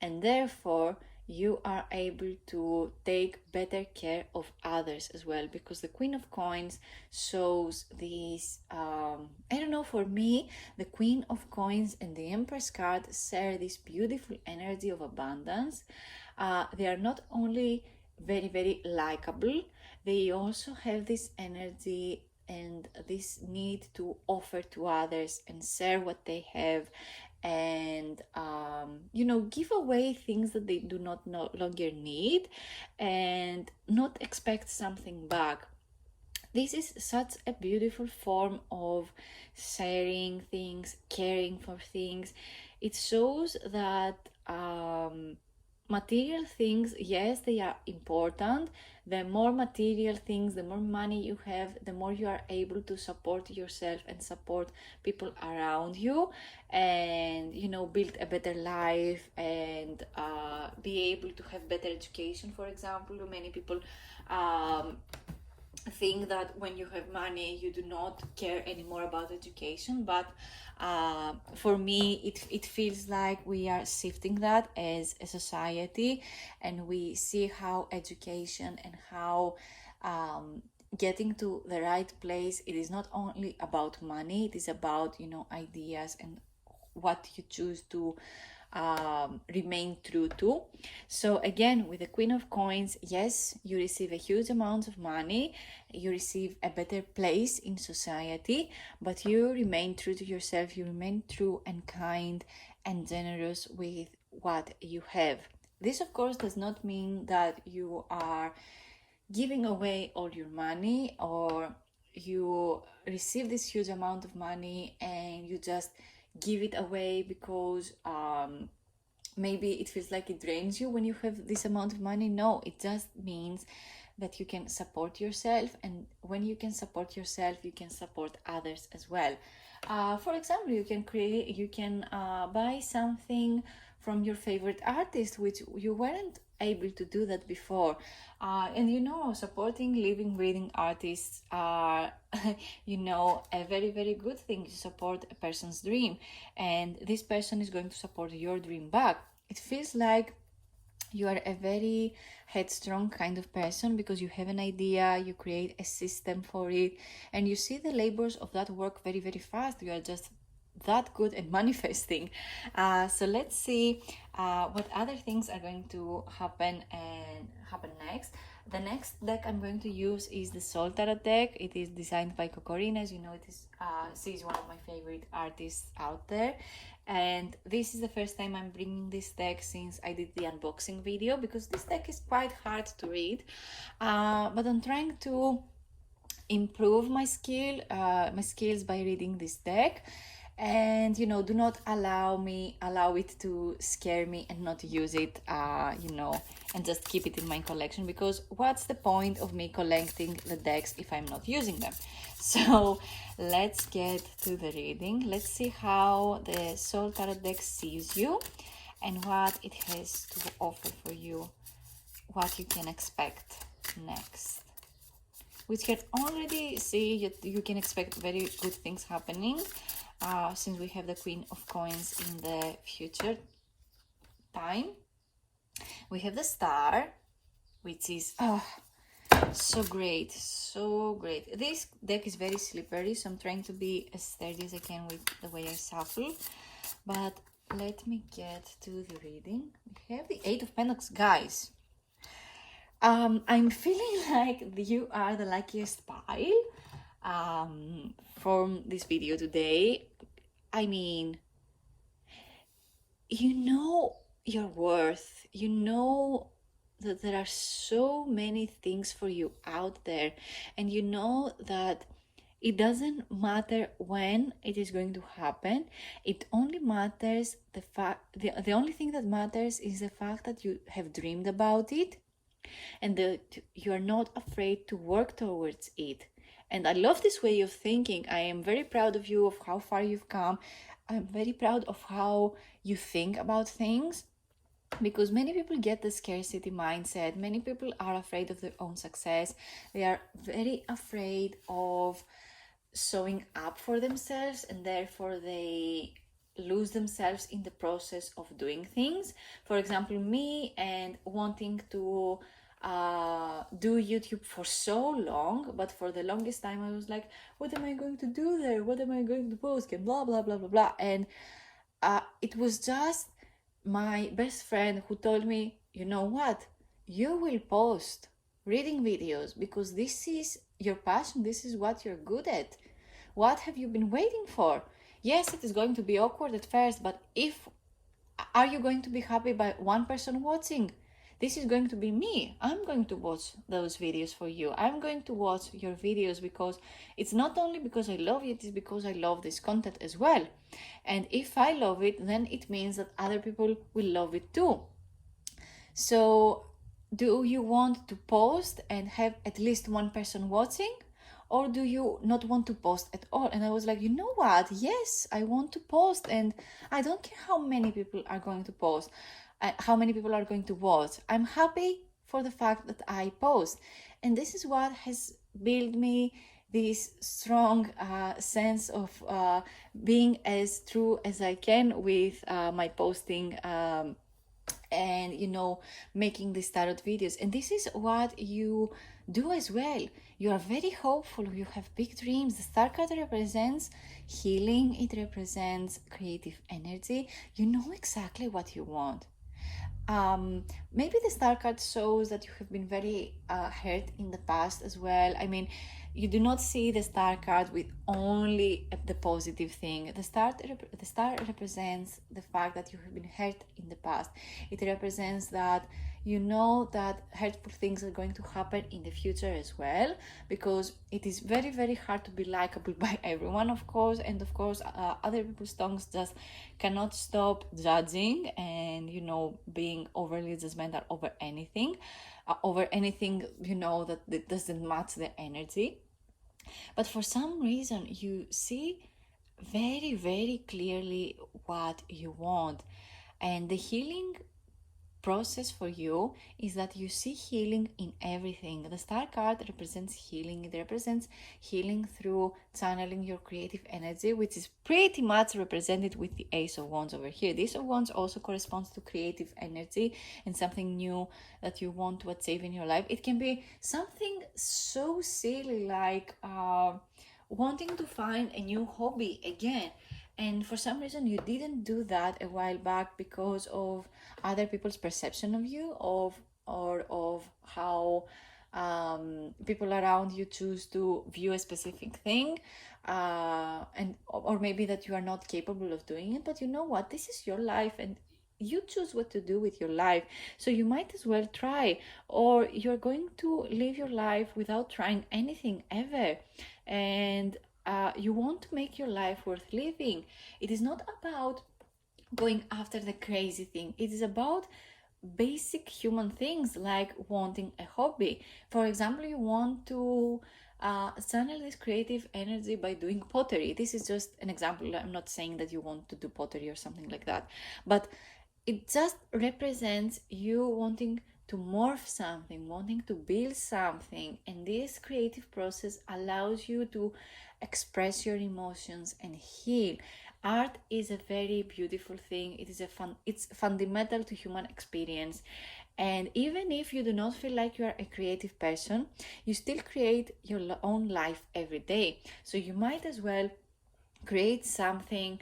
and therefore you are able to take better care of others as well, because the Queen of Coins shows this, for me, the Queen of Coins and the Empress card share this beautiful energy of abundance. They are not only very, very likable, they also have this energy and this need to offer to others and share what they have, and give away things that they do not no longer need, and not expect something back. This is such a beautiful form of sharing things, caring for things. It shows that material things, yes, they are important. The more material things, the more money you have, the more you are able to support yourself and support people around you, and build a better life, and be able to have better education. For example, many people think that when you have money you do not care anymore about education, but for me it feels like we are shifting that as a society, and we see how education and how getting to the right place, it is not only about money, it is about ideas and what you choose to remain true to. So again, with the Queen of Coins, yes, you receive a huge amount of money, you receive a better place in society, but you remain true to yourself, you remain true and kind and generous with what you have. This of course does not mean that you are giving away all your money, or you receive this huge amount of money and you just give it away because maybe it feels like it drains you when you have this amount of money. No, it just means that you can support yourself, and when you can support yourself, you can support others as well. For example, you can buy something from your favorite artist, which you weren't able to do that before. And supporting living, breathing artists are a very, very good thing. To support a person's dream, and this person is going to support your dream back. It feels like you are a very headstrong kind of person, because you have an idea, you create a system for it, and you see the labors of that work very, very fast. You are just that good at manifesting. So let's see what other things are going to happen next. The next deck I'm going to use is the Soul Tarot deck. It is designed by Cocorina. As you know, she's one of my favorite artists out there, and this is the first time I'm bringing this deck since I did the unboxing video, because this deck is quite hard to read, but I'm trying to improve my skills by reading this deck. And do not allow it to scare me and not use it, and just keep it in my collection, because what's the point of me collecting the decks if I'm not using them? So let's get to the reading. Let's see how the Soul Tarot deck sees you and what it has to offer for you, what you can expect next. We can already see you can expect very good things happening, since we have the Queen of Coins in the future time. We have the Star, which is so great, so great. This deck is very slippery, so I'm trying to be as sturdy as I can with the way I shuffle. But let me get to the reading. We have the Eight of Pentacles, guys. I'm feeling like you are the luckiest pile from this video today. I mean, you know your worth, you know that there are so many things for you out there, and you know that it doesn't matter when it is going to happen. It only matters the only thing that matters is the fact that you have dreamed about it, and that you are not afraid to work towards it. And I love this way of thinking. I am very proud of you, of how far you've come. I'm very proud of how you think about things, because many people get the scarcity mindset. Many people are afraid of their own success. They are very afraid of showing up for themselves, and therefore they lose themselves in the process of doing things. For example, me, and wanting to do YouTube for so long, but for the longest time I was like, what am I going to do there? What am I going to post? And blah, blah, blah, blah, blah. And it was just my best friend who told me, you know what? You will post reading videos because this is your passion. This is what you're good at. What have you been waiting for? Yes, it is going to be awkward at first, but are you going to be happy by one person watching? this is going to be me. I'm going to watch those videos for you. I'm going to watch your videos because it's not only because I love you, it is because I love this content as well. And if I love it, then it means that other people will love it too. So do you want to post and have at least one person watching? Or do you not want to post at all? And I was like, you know what? Yes, I want to post, and I don't care how many people are going to post, how many people are going to watch. I'm happy for the fact that I post. And this is what has built me this strong sense of being as true as I can with my posting, and making these tarot videos. And this is what you do as well. You are very hopeful, you have big dreams. The star card represents healing, it represents creative energy. You know exactly what you want. Maybe the star card shows that you have been very hurt in the past as well. I mean, you do not see the star card with only the positive thing. The star represents the fact that you have been hurt in the past. It represents that you know that hurtful things are going to happen in the future as well, because it is very, very hard to be likable by everyone, of course. And of course, other people's tongues just cannot stop judging and, being overly judgmental over anything, that doesn't match their energy. But for some reason, you see very, very clearly what you want. And the healing process for you is that you see healing in everything. The star card represents healing. It represents healing through channeling your creative energy, which is pretty much represented with the Ace of Wands over here. The Ace of Wands also corresponds to creative energy and something new that you want to achieve in your life. It can be something so silly like wanting to find a new hobby again. And for some reason you didn't do that a while back because of other people's perception of you, or of how people around you choose to view a specific thing, or maybe that you are not capable of doing it. But you know what? This is your life, and you choose what to do with your life. So you might as well try, or you're going to live your life without trying anything ever. And you want to make your life worth living. It is not about going after the crazy thing. It is about basic human things like wanting a hobby. For example, you want to channel this creative energy by doing pottery. This is just an example. I'm not saying that you want to do pottery or something like that, but it just represents you wanting to morph something, wanting to build something. And this creative process allows you to express your emotions and heal. Art is a very beautiful thing. It's fundamental to human experience. And even if you do not feel like you are a creative person, you still create your own life every day. So you might as well create something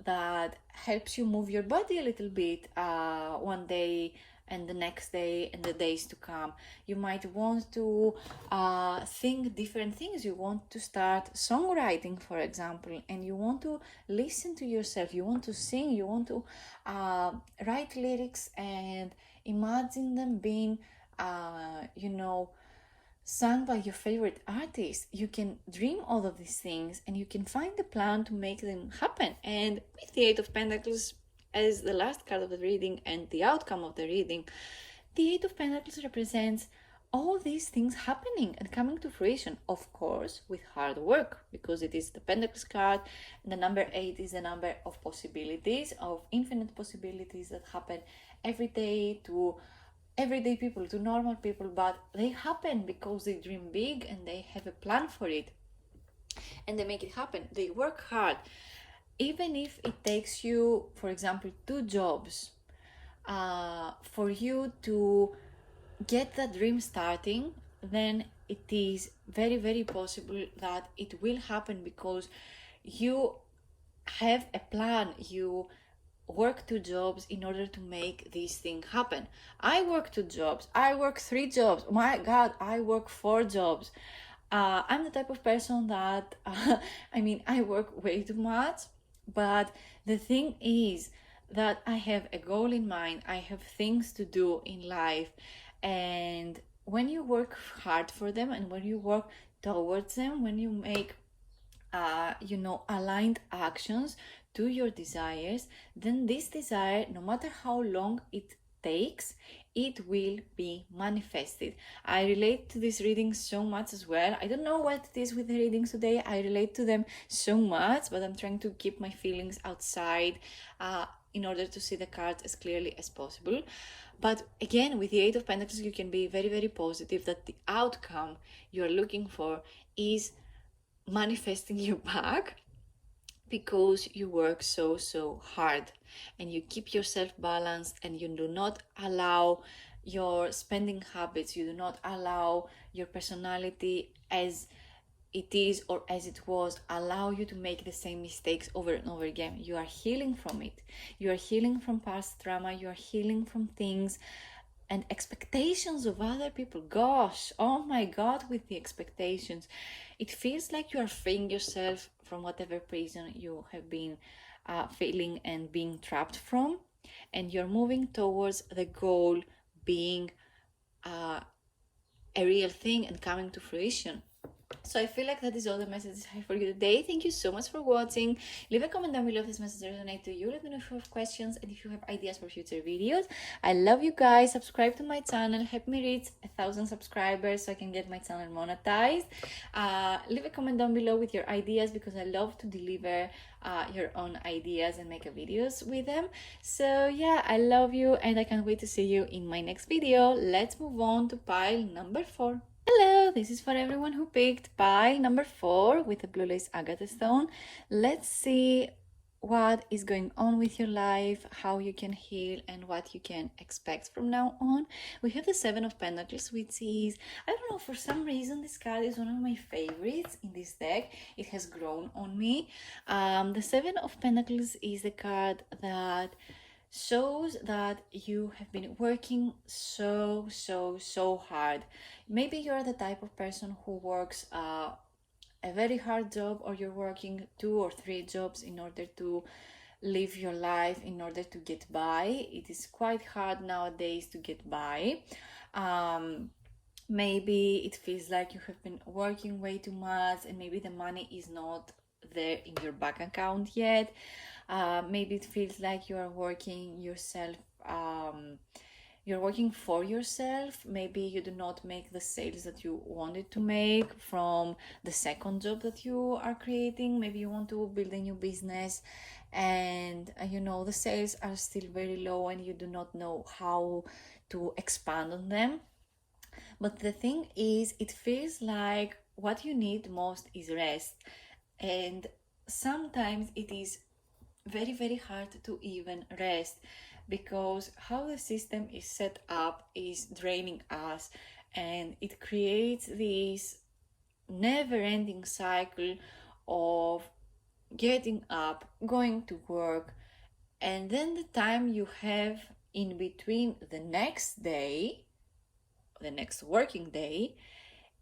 that helps you move your body a little bit one day and the next day and the days to come. You might want to think different things. You want to start songwriting, for example, and you want to listen to yourself. You want to sing. You want to write lyrics and imagine them being, sung by your favorite artist. You can dream all of these things, and you can find a plan to make them happen. And with the Eight of Pentacles as the last card of the reading and the outcome of the reading, the Eight of Pentacles represents all these things happening and coming to fruition, of course, with hard work, because it is the Pentacles card, and the number 8 is the number of possibilities, of infinite possibilities that happen every day to everyday people, to normal people, but they happen because they dream big and they have a plan for it and they make it happen. They work hard. Even if it takes you, for example, 2 jobs for you to get that dream starting, then it is very, very possible that it will happen because you have a plan. You work 2 jobs in order to make this thing happen. I work 2 jobs. I work 3 jobs. My God, I work 4 jobs. I'm the type of person that, I work way too much. But the thing is that I have a goal in mind, I have things to do in life, and when you work hard for them and when you work towards them, when you make aligned actions to your desires, then this desire, no matter how long it takes, it will be manifested. I relate to this reading so much as well. I don't know what it is with the readings today. I relate to them so much, but I'm trying to keep my feelings outside in order to see the cards as clearly as possible. But again, with the Eight of Pentacles, you can be very, very positive that the outcome you're looking for is manifesting you back, because you work so hard and you keep yourself balanced, and you do not allow your spending habits, you do not allow your personality as it is or as it was allow you to make the same mistakes over and over again. You are healing from it. You are healing from past trauma. You are healing from things and expectations of other people. Gosh, oh my God, with the expectations, it feels like you are freeing yourself from whatever prison you have been feeling and being trapped from, and you're moving towards the goal being a real thing and coming to fruition. So I feel like that is all the messages I have for you today. Thank you so much for watching. Leave a comment down below if this message resonates to you. Let me know if you have questions and if you have ideas for future videos. I love you guys. Subscribe to my channel. Help me reach 1,000 subscribers so I can get my channel monetized. Leave a comment down below with your ideas, because I love to deliver your own ideas and make videos with them. So yeah, I love you and I can't wait to see you in my next video. Let's move on to pile number 4. Hello, this is for everyone who picked pile number 4 with the blue lace agate stone. Let's see what is going on with your life, how you can heal, and what you can expect from now on. We have the Seven of Pentacles, which is, I don't know, for some reason this card is one of my favorites in this deck. It has grown on me. The Seven of Pentacles is the card that shows that you have been working so hard. Maybe you're the type of person who works a very hard job, or you're working 2 or 3 jobs in order to live your life, in order to get by. It is quite hard nowadays to get by. Maybe it feels like you have been working way too much, and maybe the money is not there in your bank account yet. Maybe it feels like you are working yourself, you're working for yourself. Maybe you do not make the sales that you wanted to make from the second job that you are creating. Maybe you want to build a new business, and the sales are still very low and you do not know how to expand on them. But the thing is, it feels like what you need most is rest, and sometimes it is very hard to even rest, because how the system is set up is draining us, and it creates this never-ending cycle of getting up, going to work, and then the time you have in between the next day, the next working day,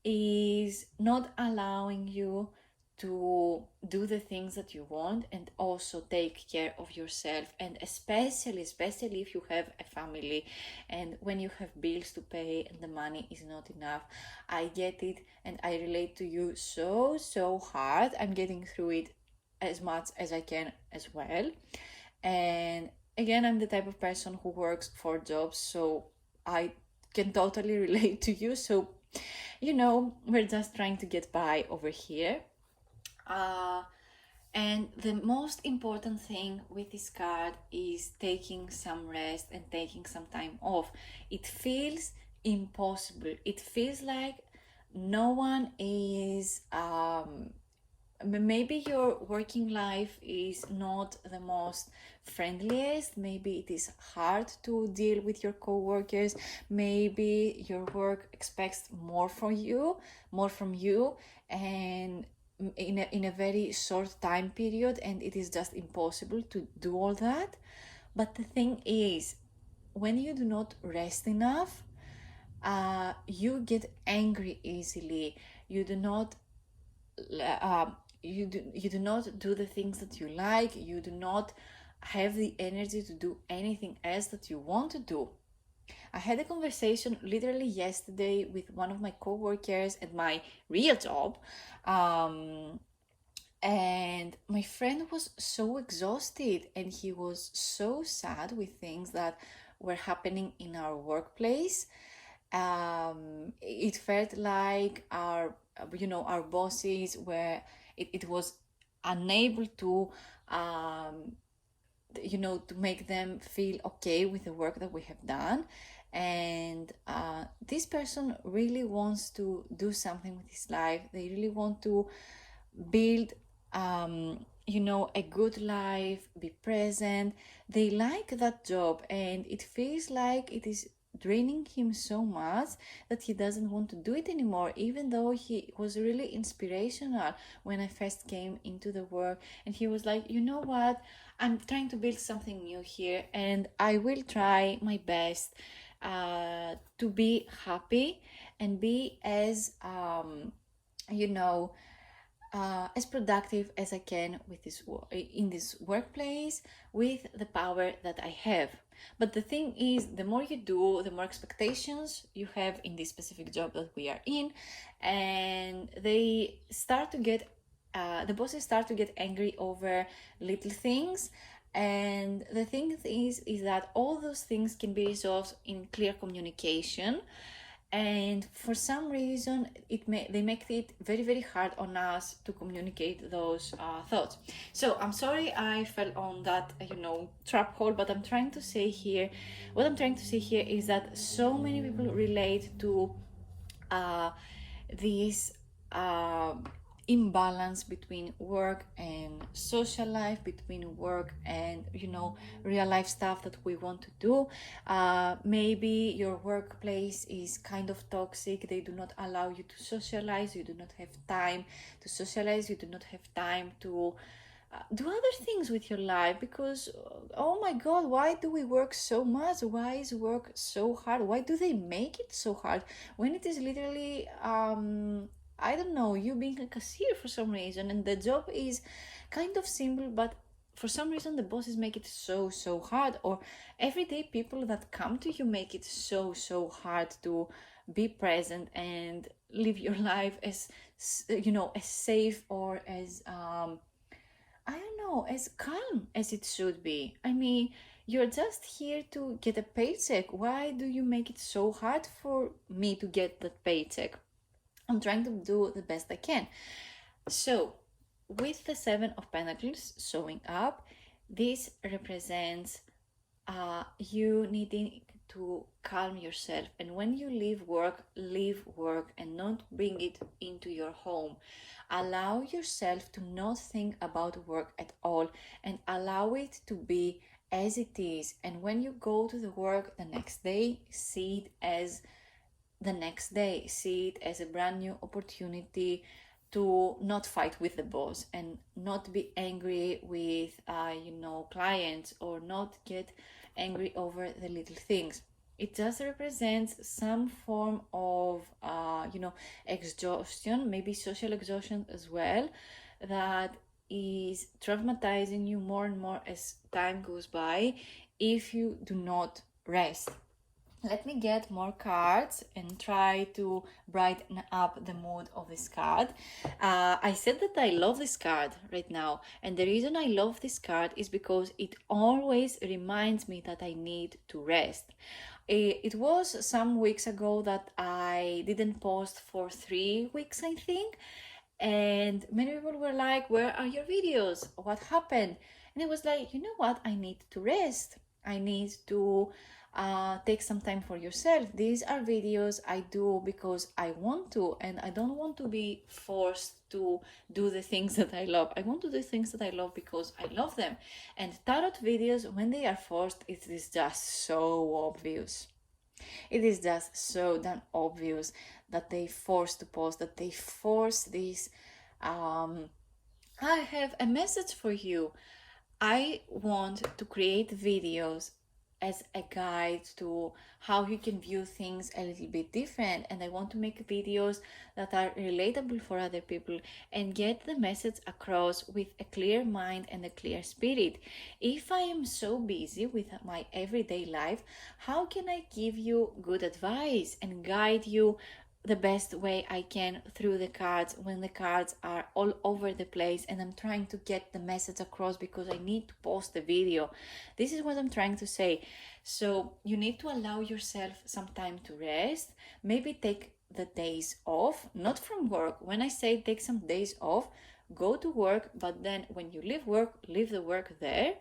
is not allowing you to do the things that you want and also take care of yourself. And especially if you have a family and when you have bills to pay and the money is not enough. I get it and I relate to you so hard. I'm getting through it as much as I can as well. And again, I'm the type of person who works 4 jobs, so I can totally relate to you. So we're just trying to get by over here. And the most important thing with this card is taking some rest and taking some time off. It feels impossible. It feels like no one is maybe your working life is not the most friendliest. Maybe it is hard to deal with your co-workers. Maybe your work expects more from you, and in a very short time period, and it is just impossible to do all that. But the thing is, when you do not rest enough, you get angry easily. You do not you do not do the things that you like. You do not have the energy to do anything else that you want to do. I had a conversation literally yesterday with one of my coworkers at my real job, and my friend was so exhausted and he was so sad with things that were happening in our workplace. It felt like our bosses were, it was unable to to make them feel okay with the work that we have done. And this person really wants to do something with his life. They really want to build a good life, be present. They like that job, and it feels like it is draining him so much that he doesn't want to do it anymore, even though he was really inspirational when I first came into the work. And he was like, you know what, I'm trying to build something new here, and I will try my best to be happy and be as as productive as I can with in this workplace with the power that I have. But the thing is, the more you do, the more expectations you have in this specific job that we are in, and they start to get the bosses start to get angry over little things. And the thing is that all those things can be resolved in clear communication, and for some reason they make it very, very hard on us to communicate those thoughts. So I'm sorry I fell on that trap hole, but what I'm trying to say here is that so many people relate to this imbalance between work and social life, between work and real life stuff that we want to do. Maybe your workplace is kind of toxic. They do not allow you to socialize. You do not have time to socialize. You do not have time to do other things with your life, because oh my god, why do we work so much? Why is work so hard? Why do they make it so hard when it is literally I don't know, you being a cashier for some reason, and the job is kind of simple, but for some reason the bosses make it so hard. Or everyday people that come to you make it so hard to be present and live your life as as safe or as I don't know, as calm as it should be. I mean, you're just here to get a paycheck. Why do you make it so hard for me to get that paycheck? I'm trying to do the best I can. So, with the Seven of Pentacles showing up, this represents you needing to calm yourself. And when you leave work and not bring it into your home. Allow yourself to not think about work at all and allow it to be as it is. And when you go to the work the next day, see it as the next day. See it as a brand new opportunity to not fight with the boss and not be angry with clients, or not get angry over the little things. It just represents some form of exhaustion, maybe social exhaustion as well, that is traumatizing you more and more as time goes by if you do not rest. Let me get more cards and try to brighten up the mood of this card. I said that I love this card right now, and the reason I love this card is because it always reminds me that I need to rest. It was some weeks ago that I didn't post for 3 weeks, I think, and many people were like, where are your videos? What happened? And it was like, you know what? I need to rest. I need to take some time for yourself. These are videos I do because I want to, and I don't want to be forced to do the things that I love. I want to do things that I love because I love them. And tarot videos, when they are forced, it is just so obvious. It is just so damn obvious that they force to post, that they force this. I have a message for you. I want to create videos as a guide to how you can view things a little bit different, and I want to make videos that are relatable for other people and get the message across with a clear mind and a clear spirit. If I am so busy with my everyday life, how can I give you good advice and guide you the best way I can through the cards when the cards are all over the place and I'm trying to get the message across because I need to post the video? This is what I'm trying to say. So you need to allow yourself some time to rest. Maybe take the days off, not from work. When I say take some days off, go to work, but then when you leave work, leave the work there,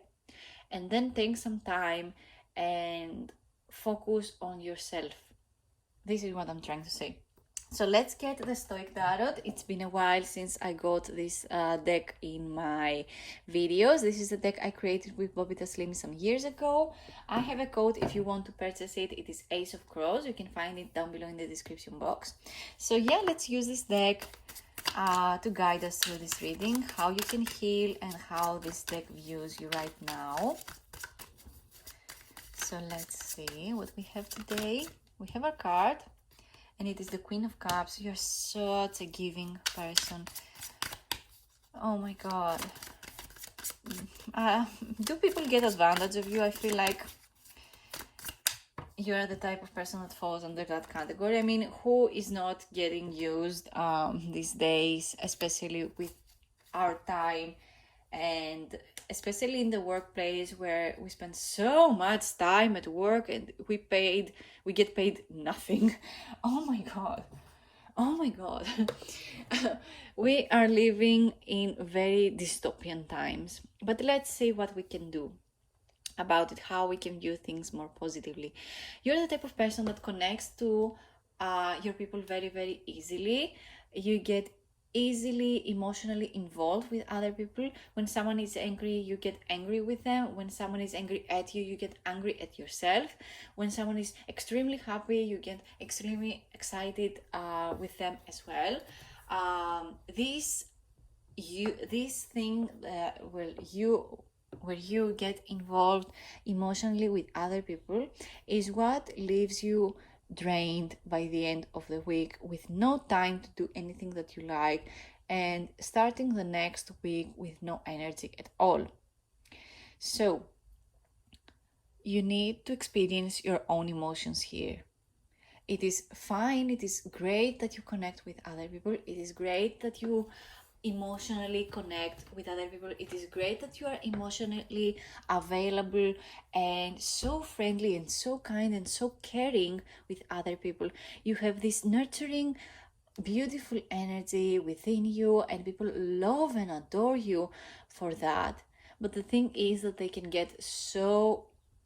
and then take some time and focus on yourself. This is what I'm trying to say. So let's get the Stoic Tarot. It's been a while since I got this deck in my videos. This is the deck I created with Bobita Slim some years ago. I have a code if you want to purchase it. It is Ace of Crows. You can find it down below in the description box. So yeah, let's use this deck to guide us through this reading, how you can heal and how this deck views you right now. So let's see what we have today. We have our card, and it is the Queen of Cups. You're such a giving person. Oh my God. Do people get advantage of you? I feel like you're the type of person that falls under that category. I mean, who is not getting used these days, especially with our time, and especially in the workplace where we spend so much time at work and we get paid nothing. Oh my God. We are living in very dystopian times, but let's see what we can do about it, how we can view things more positively. You're the type of person that connects to your people very, very easily. You get easily emotionally involved with other people. When someone is angry, you get angry with them. When someone is angry at you, you get angry at yourself. When someone is extremely happy, you get extremely excited with them as well. This thing where you get involved emotionally with other people is what leaves you drained by the end of the week, with no time to do anything that you like, and starting the next week with no energy at all. So you need to experience your own emotions here. It is fine, it is great that you connect with other people, it is great that you emotionally connect with other people, it is great that you are emotionally available and so friendly and so kind and so caring with other people. You have this nurturing, beautiful energy within you, and people love and adore you for that. But the thing is that they can get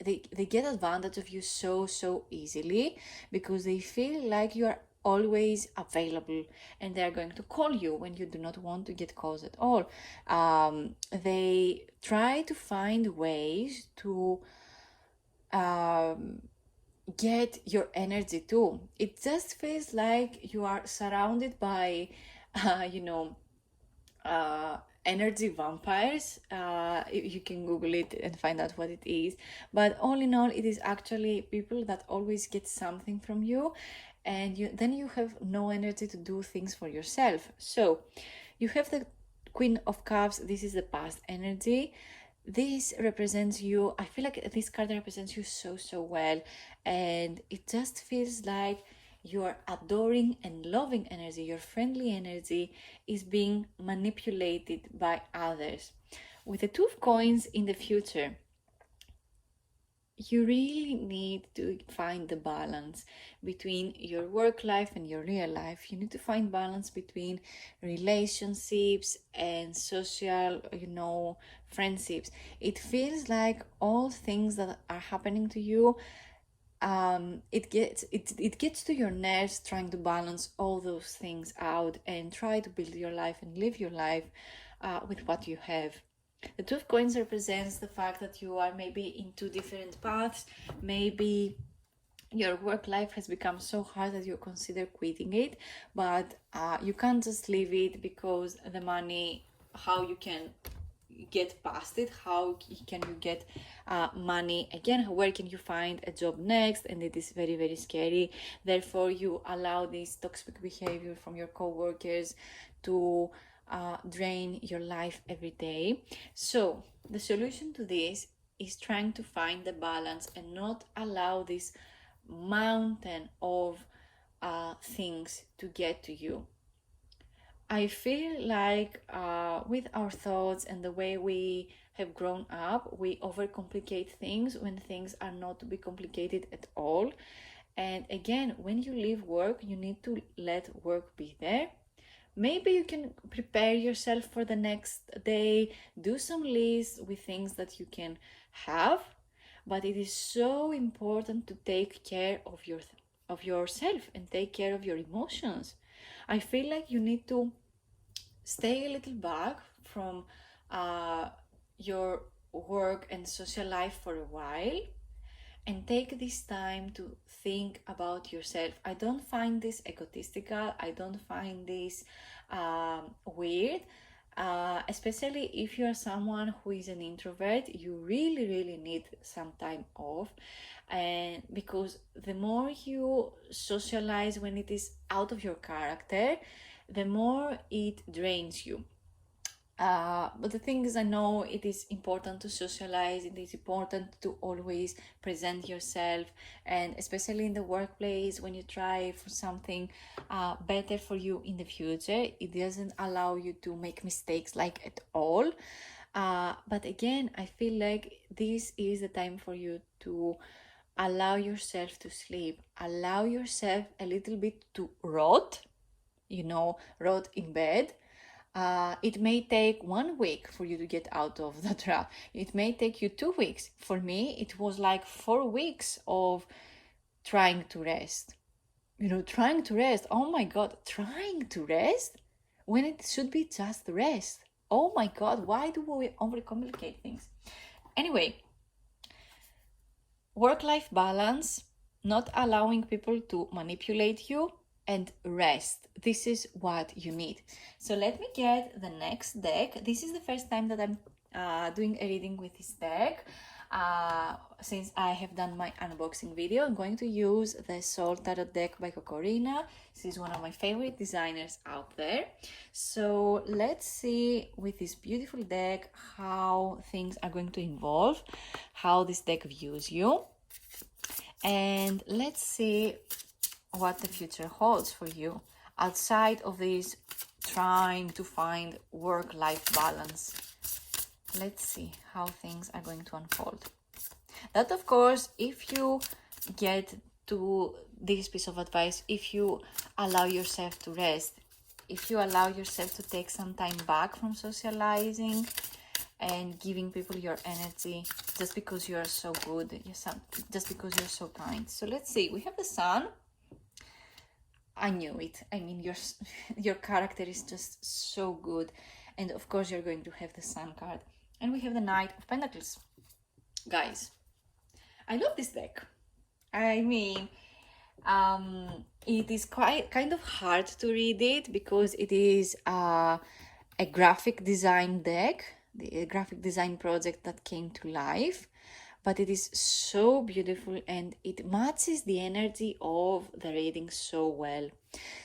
they get advantage of you so easily, because they feel like you are always available and they're going to call you when you do not want to get calls at all. They try to find ways to get your energy too. It just feels like you are surrounded by energy vampires. You can Google it and find out what it is, but all in all, it is actually people that always get something from you, and then you have no energy to do things for yourself. So you have the Queen of Cups. This is the past energy. This represents you. I feel like this card represents you so well, and it just feels like your adoring and loving energy, your friendly energy, is being manipulated by others. With the Two of Coins in the future, you really need to find the balance between your work life and your real life. You need to find balance between relationships and social, friendships. It feels like all things that are happening to you, it gets to your nerves, trying to balance all those things out and try to build your life and live your life with what you have. The Two of Coins represents the fact that you are maybe in two different paths. Maybe your work life has become so hard that you consider quitting it, but you can't just leave it because the money, how you can get past it? How can you get money again? Where can you find a job next? And it is very, very scary. Therefore, you allow this toxic behavior from your co-workers to drain your life every day. So the solution to this is trying to find the balance and not allow this mountain of things to get to you. I feel like with our thoughts and the way we have grown up, we overcomplicate things when things are not to be complicated at all. And again, when you leave work, you need to let work be there. Maybe you can prepare yourself for the next day, do some lists with things that you can have, but it is so important to take care of yourself and take care of your emotions. I feel like you need to stay a little back from your work and social life for a while and take this time to think about yourself. I don't find this egotistical. I don't find this weird. Especially if you are someone who is an introvert, you really need some time off. And because the more you socialize when it is out of your character, the more it drains you. But the thing is, I know it is important to socialize. It is important to always present yourself, and especially in the workplace, when you try for something better for you in the future, it doesn't allow you to make mistakes like at all. But again, I feel like this is the time for you to allow yourself to sleep, allow yourself a little bit to rot, rot in bed. It may take 1 week for you to get out of the trap. It may take you 2 weeks. For me, it was like 4 weeks of trying to rest. Trying to rest. Oh my God, trying to rest when it should be just rest. Oh my God, why do we overcomplicate things? Anyway, work-life balance, not allowing people to manipulate you, and rest. This is what you need. So let me get the next deck. This is the first time that I'm doing a reading with this deck. Since I have done my unboxing video, I'm going to use the Stoic Tarot deck by Cocorina. This is one of my favorite designers out there. So let's see with this beautiful deck how things are going to evolve, how this deck views you. And let's see what the future holds for you outside of this trying to find work-life balance. Let's see how things are going to unfold. That, of course, if you get to this piece of advice, if you allow yourself to rest, if you allow yourself to take some time back from socializing and giving people your energy just because you are so good, just because you're so kind. So let's see, we have the Sun. I knew it. I mean, your character is just so good. And of course, you're going to have the Sun card. And we have the Knight of Pentacles. Guys, I love this deck. I mean, it is kind of hard to read it because it is a graphic design deck, a graphic design project that came to life. But it is so beautiful and it matches the energy of the reading so well.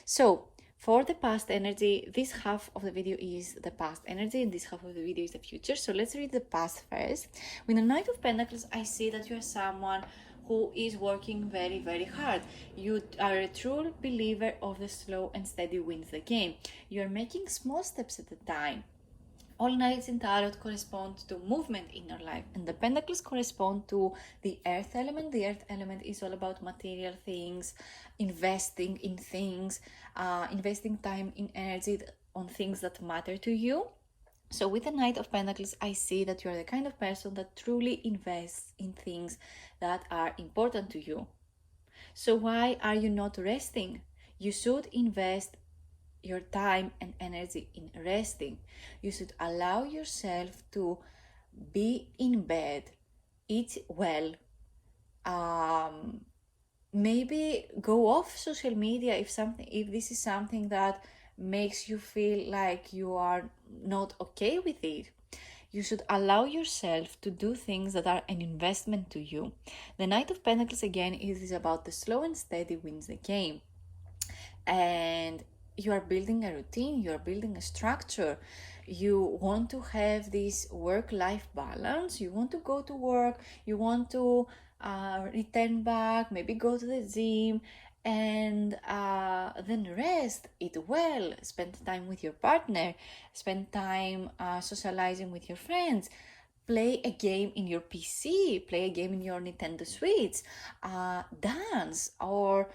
So for the past energy, this half of the video is the past energy and this half of the video is the future. So let's read the past first. With the Knight of Pentacles, I see that you are someone who is working very hard. You are a true believer of the slow and steady wins the game. You are making small steps at a time. All Knights in Tarot correspond to movement in your life, and the Pentacles correspond to the Earth element. The Earth element is all about material things, investing in things, investing time in energy on things that matter to you. So with the Knight of Pentacles, I see that you are the kind of person that truly invests in things that are important to you. So why are you not resting? You should invest your time and energy in resting. You should allow yourself to be in bed, eat well, maybe go off social media if this is something that makes you feel like you are not okay with it. You should allow yourself to do things that are an investment to you. The Knight of Pentacles, again, is about the slow and steady wins the game. And you are building a routine, you are building a structure. You want to have this work-life balance. You want to go to work, you want to return back, maybe go to the gym, and then rest, eat well, spend time with your partner, spend time socializing with your friends, play a game in your PC, play a game in your Nintendo Switch, dance, or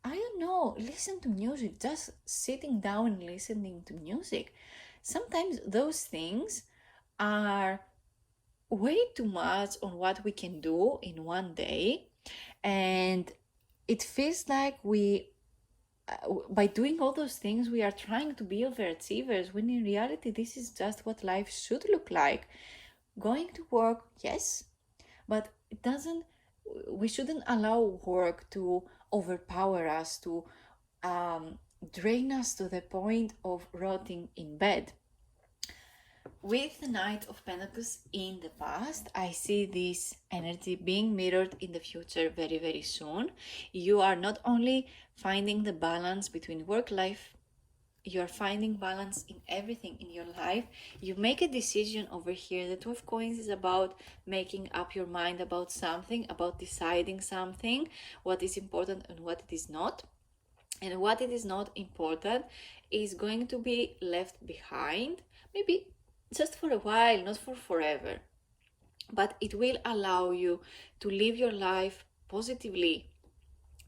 I don't know, listen to music, just sitting down and listening to music. Sometimes those things are way too much on what we can do in one day, and it feels like by doing all those things, we are trying to be overachievers, when in reality, this is just what life should look like. Going to work, yes, but we shouldn't allow work to overpower us, to drain us to the point of rotting in bed. With the Knight of Pentacles in the past, I see this energy being mirrored in the future very, very soon. You are not only finding the balance between work-life, you're finding balance in everything in your life. You make a decision over here. The Two of Coins is about making up your mind about something, about deciding something, what is important and what it is not. And what it is not important is going to be left behind, maybe just for a while, not for forever. But it will allow you to live your life positively.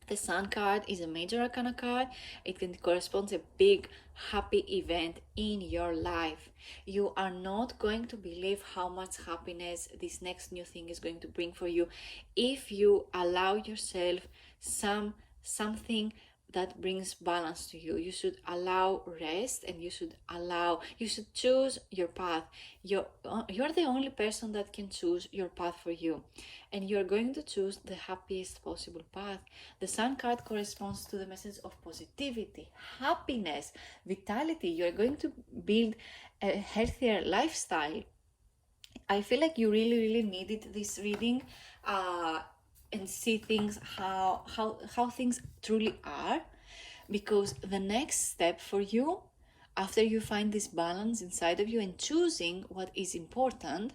The Sun card is a major arcana card. It can correspond to a big happy event in your life. You are not going to believe how much happiness this next new thing is going to bring for you if you allow yourself something that brings balance to you. You should allow rest, and you should choose your path. You're the only person that can choose your path for you, and you're going to choose the happiest possible path. The Sun card corresponds to the message of positivity, happiness, vitality. You're going to build a healthier lifestyle. I feel like you really needed this reading and see things how things truly are, because the next step for you, after you find this balance inside of you and choosing what is important,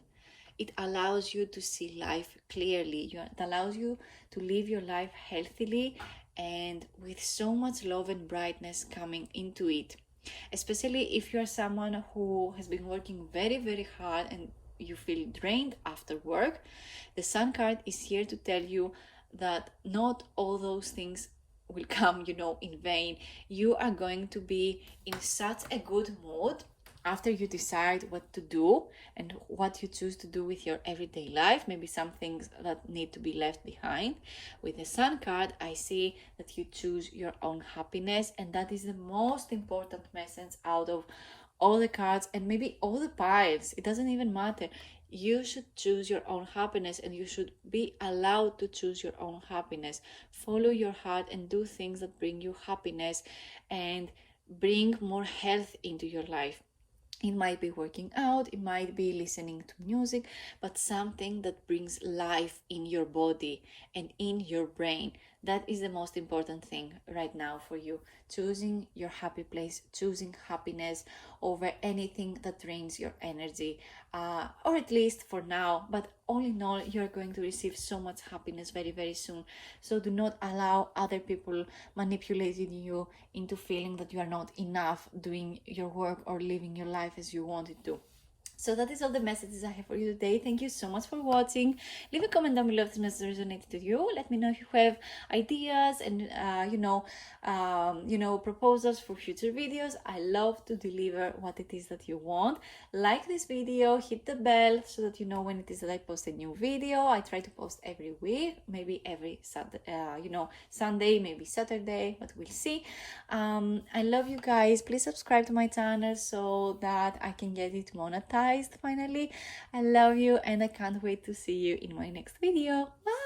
it allows you to see life clearly. It allows you to live your life healthily and with so much love and brightness coming into it. Especially if you're someone who has been working very hard and you feel drained after work, the Sun card is here to tell you that not all those things will come, in vain. You are going to be in such a good mood after you decide what to do and what you choose to do with your everyday life, maybe some things that need to be left behind. With the Sun card, I see that you choose your own happiness, and that is the most important message out of all the cards and maybe all the piles. It doesn't even matter. You should choose your own happiness, and you should be allowed to choose your own happiness. Follow your heart and do things that bring you happiness and bring more health into your life. It might be working out, it might be listening to music, but something that brings life in your body and in your brain. That is the most important thing right now for you. Choosing your happy place, choosing happiness over anything that drains your energy, or at least for now. But all in all, you're going to receive so much happiness very soon. So do not allow other people manipulating you into feeling that you are not enough doing your work or living your life as you want it to. So that is all the messages I have for you today. Thank you so much for watching. Leave a comment down below if this message resonated with you. Let me know if you have ideas and proposals for future videos. I love to deliver what it is that you want. Like this video, hit the bell so that you know when it is that I post a new video. I try to post every week, maybe every Sunday, maybe Saturday, but we'll see. I love you guys. Please subscribe to my channel so that I can get it monetized finally. I love you, and I can't wait to see you in my next video. Bye.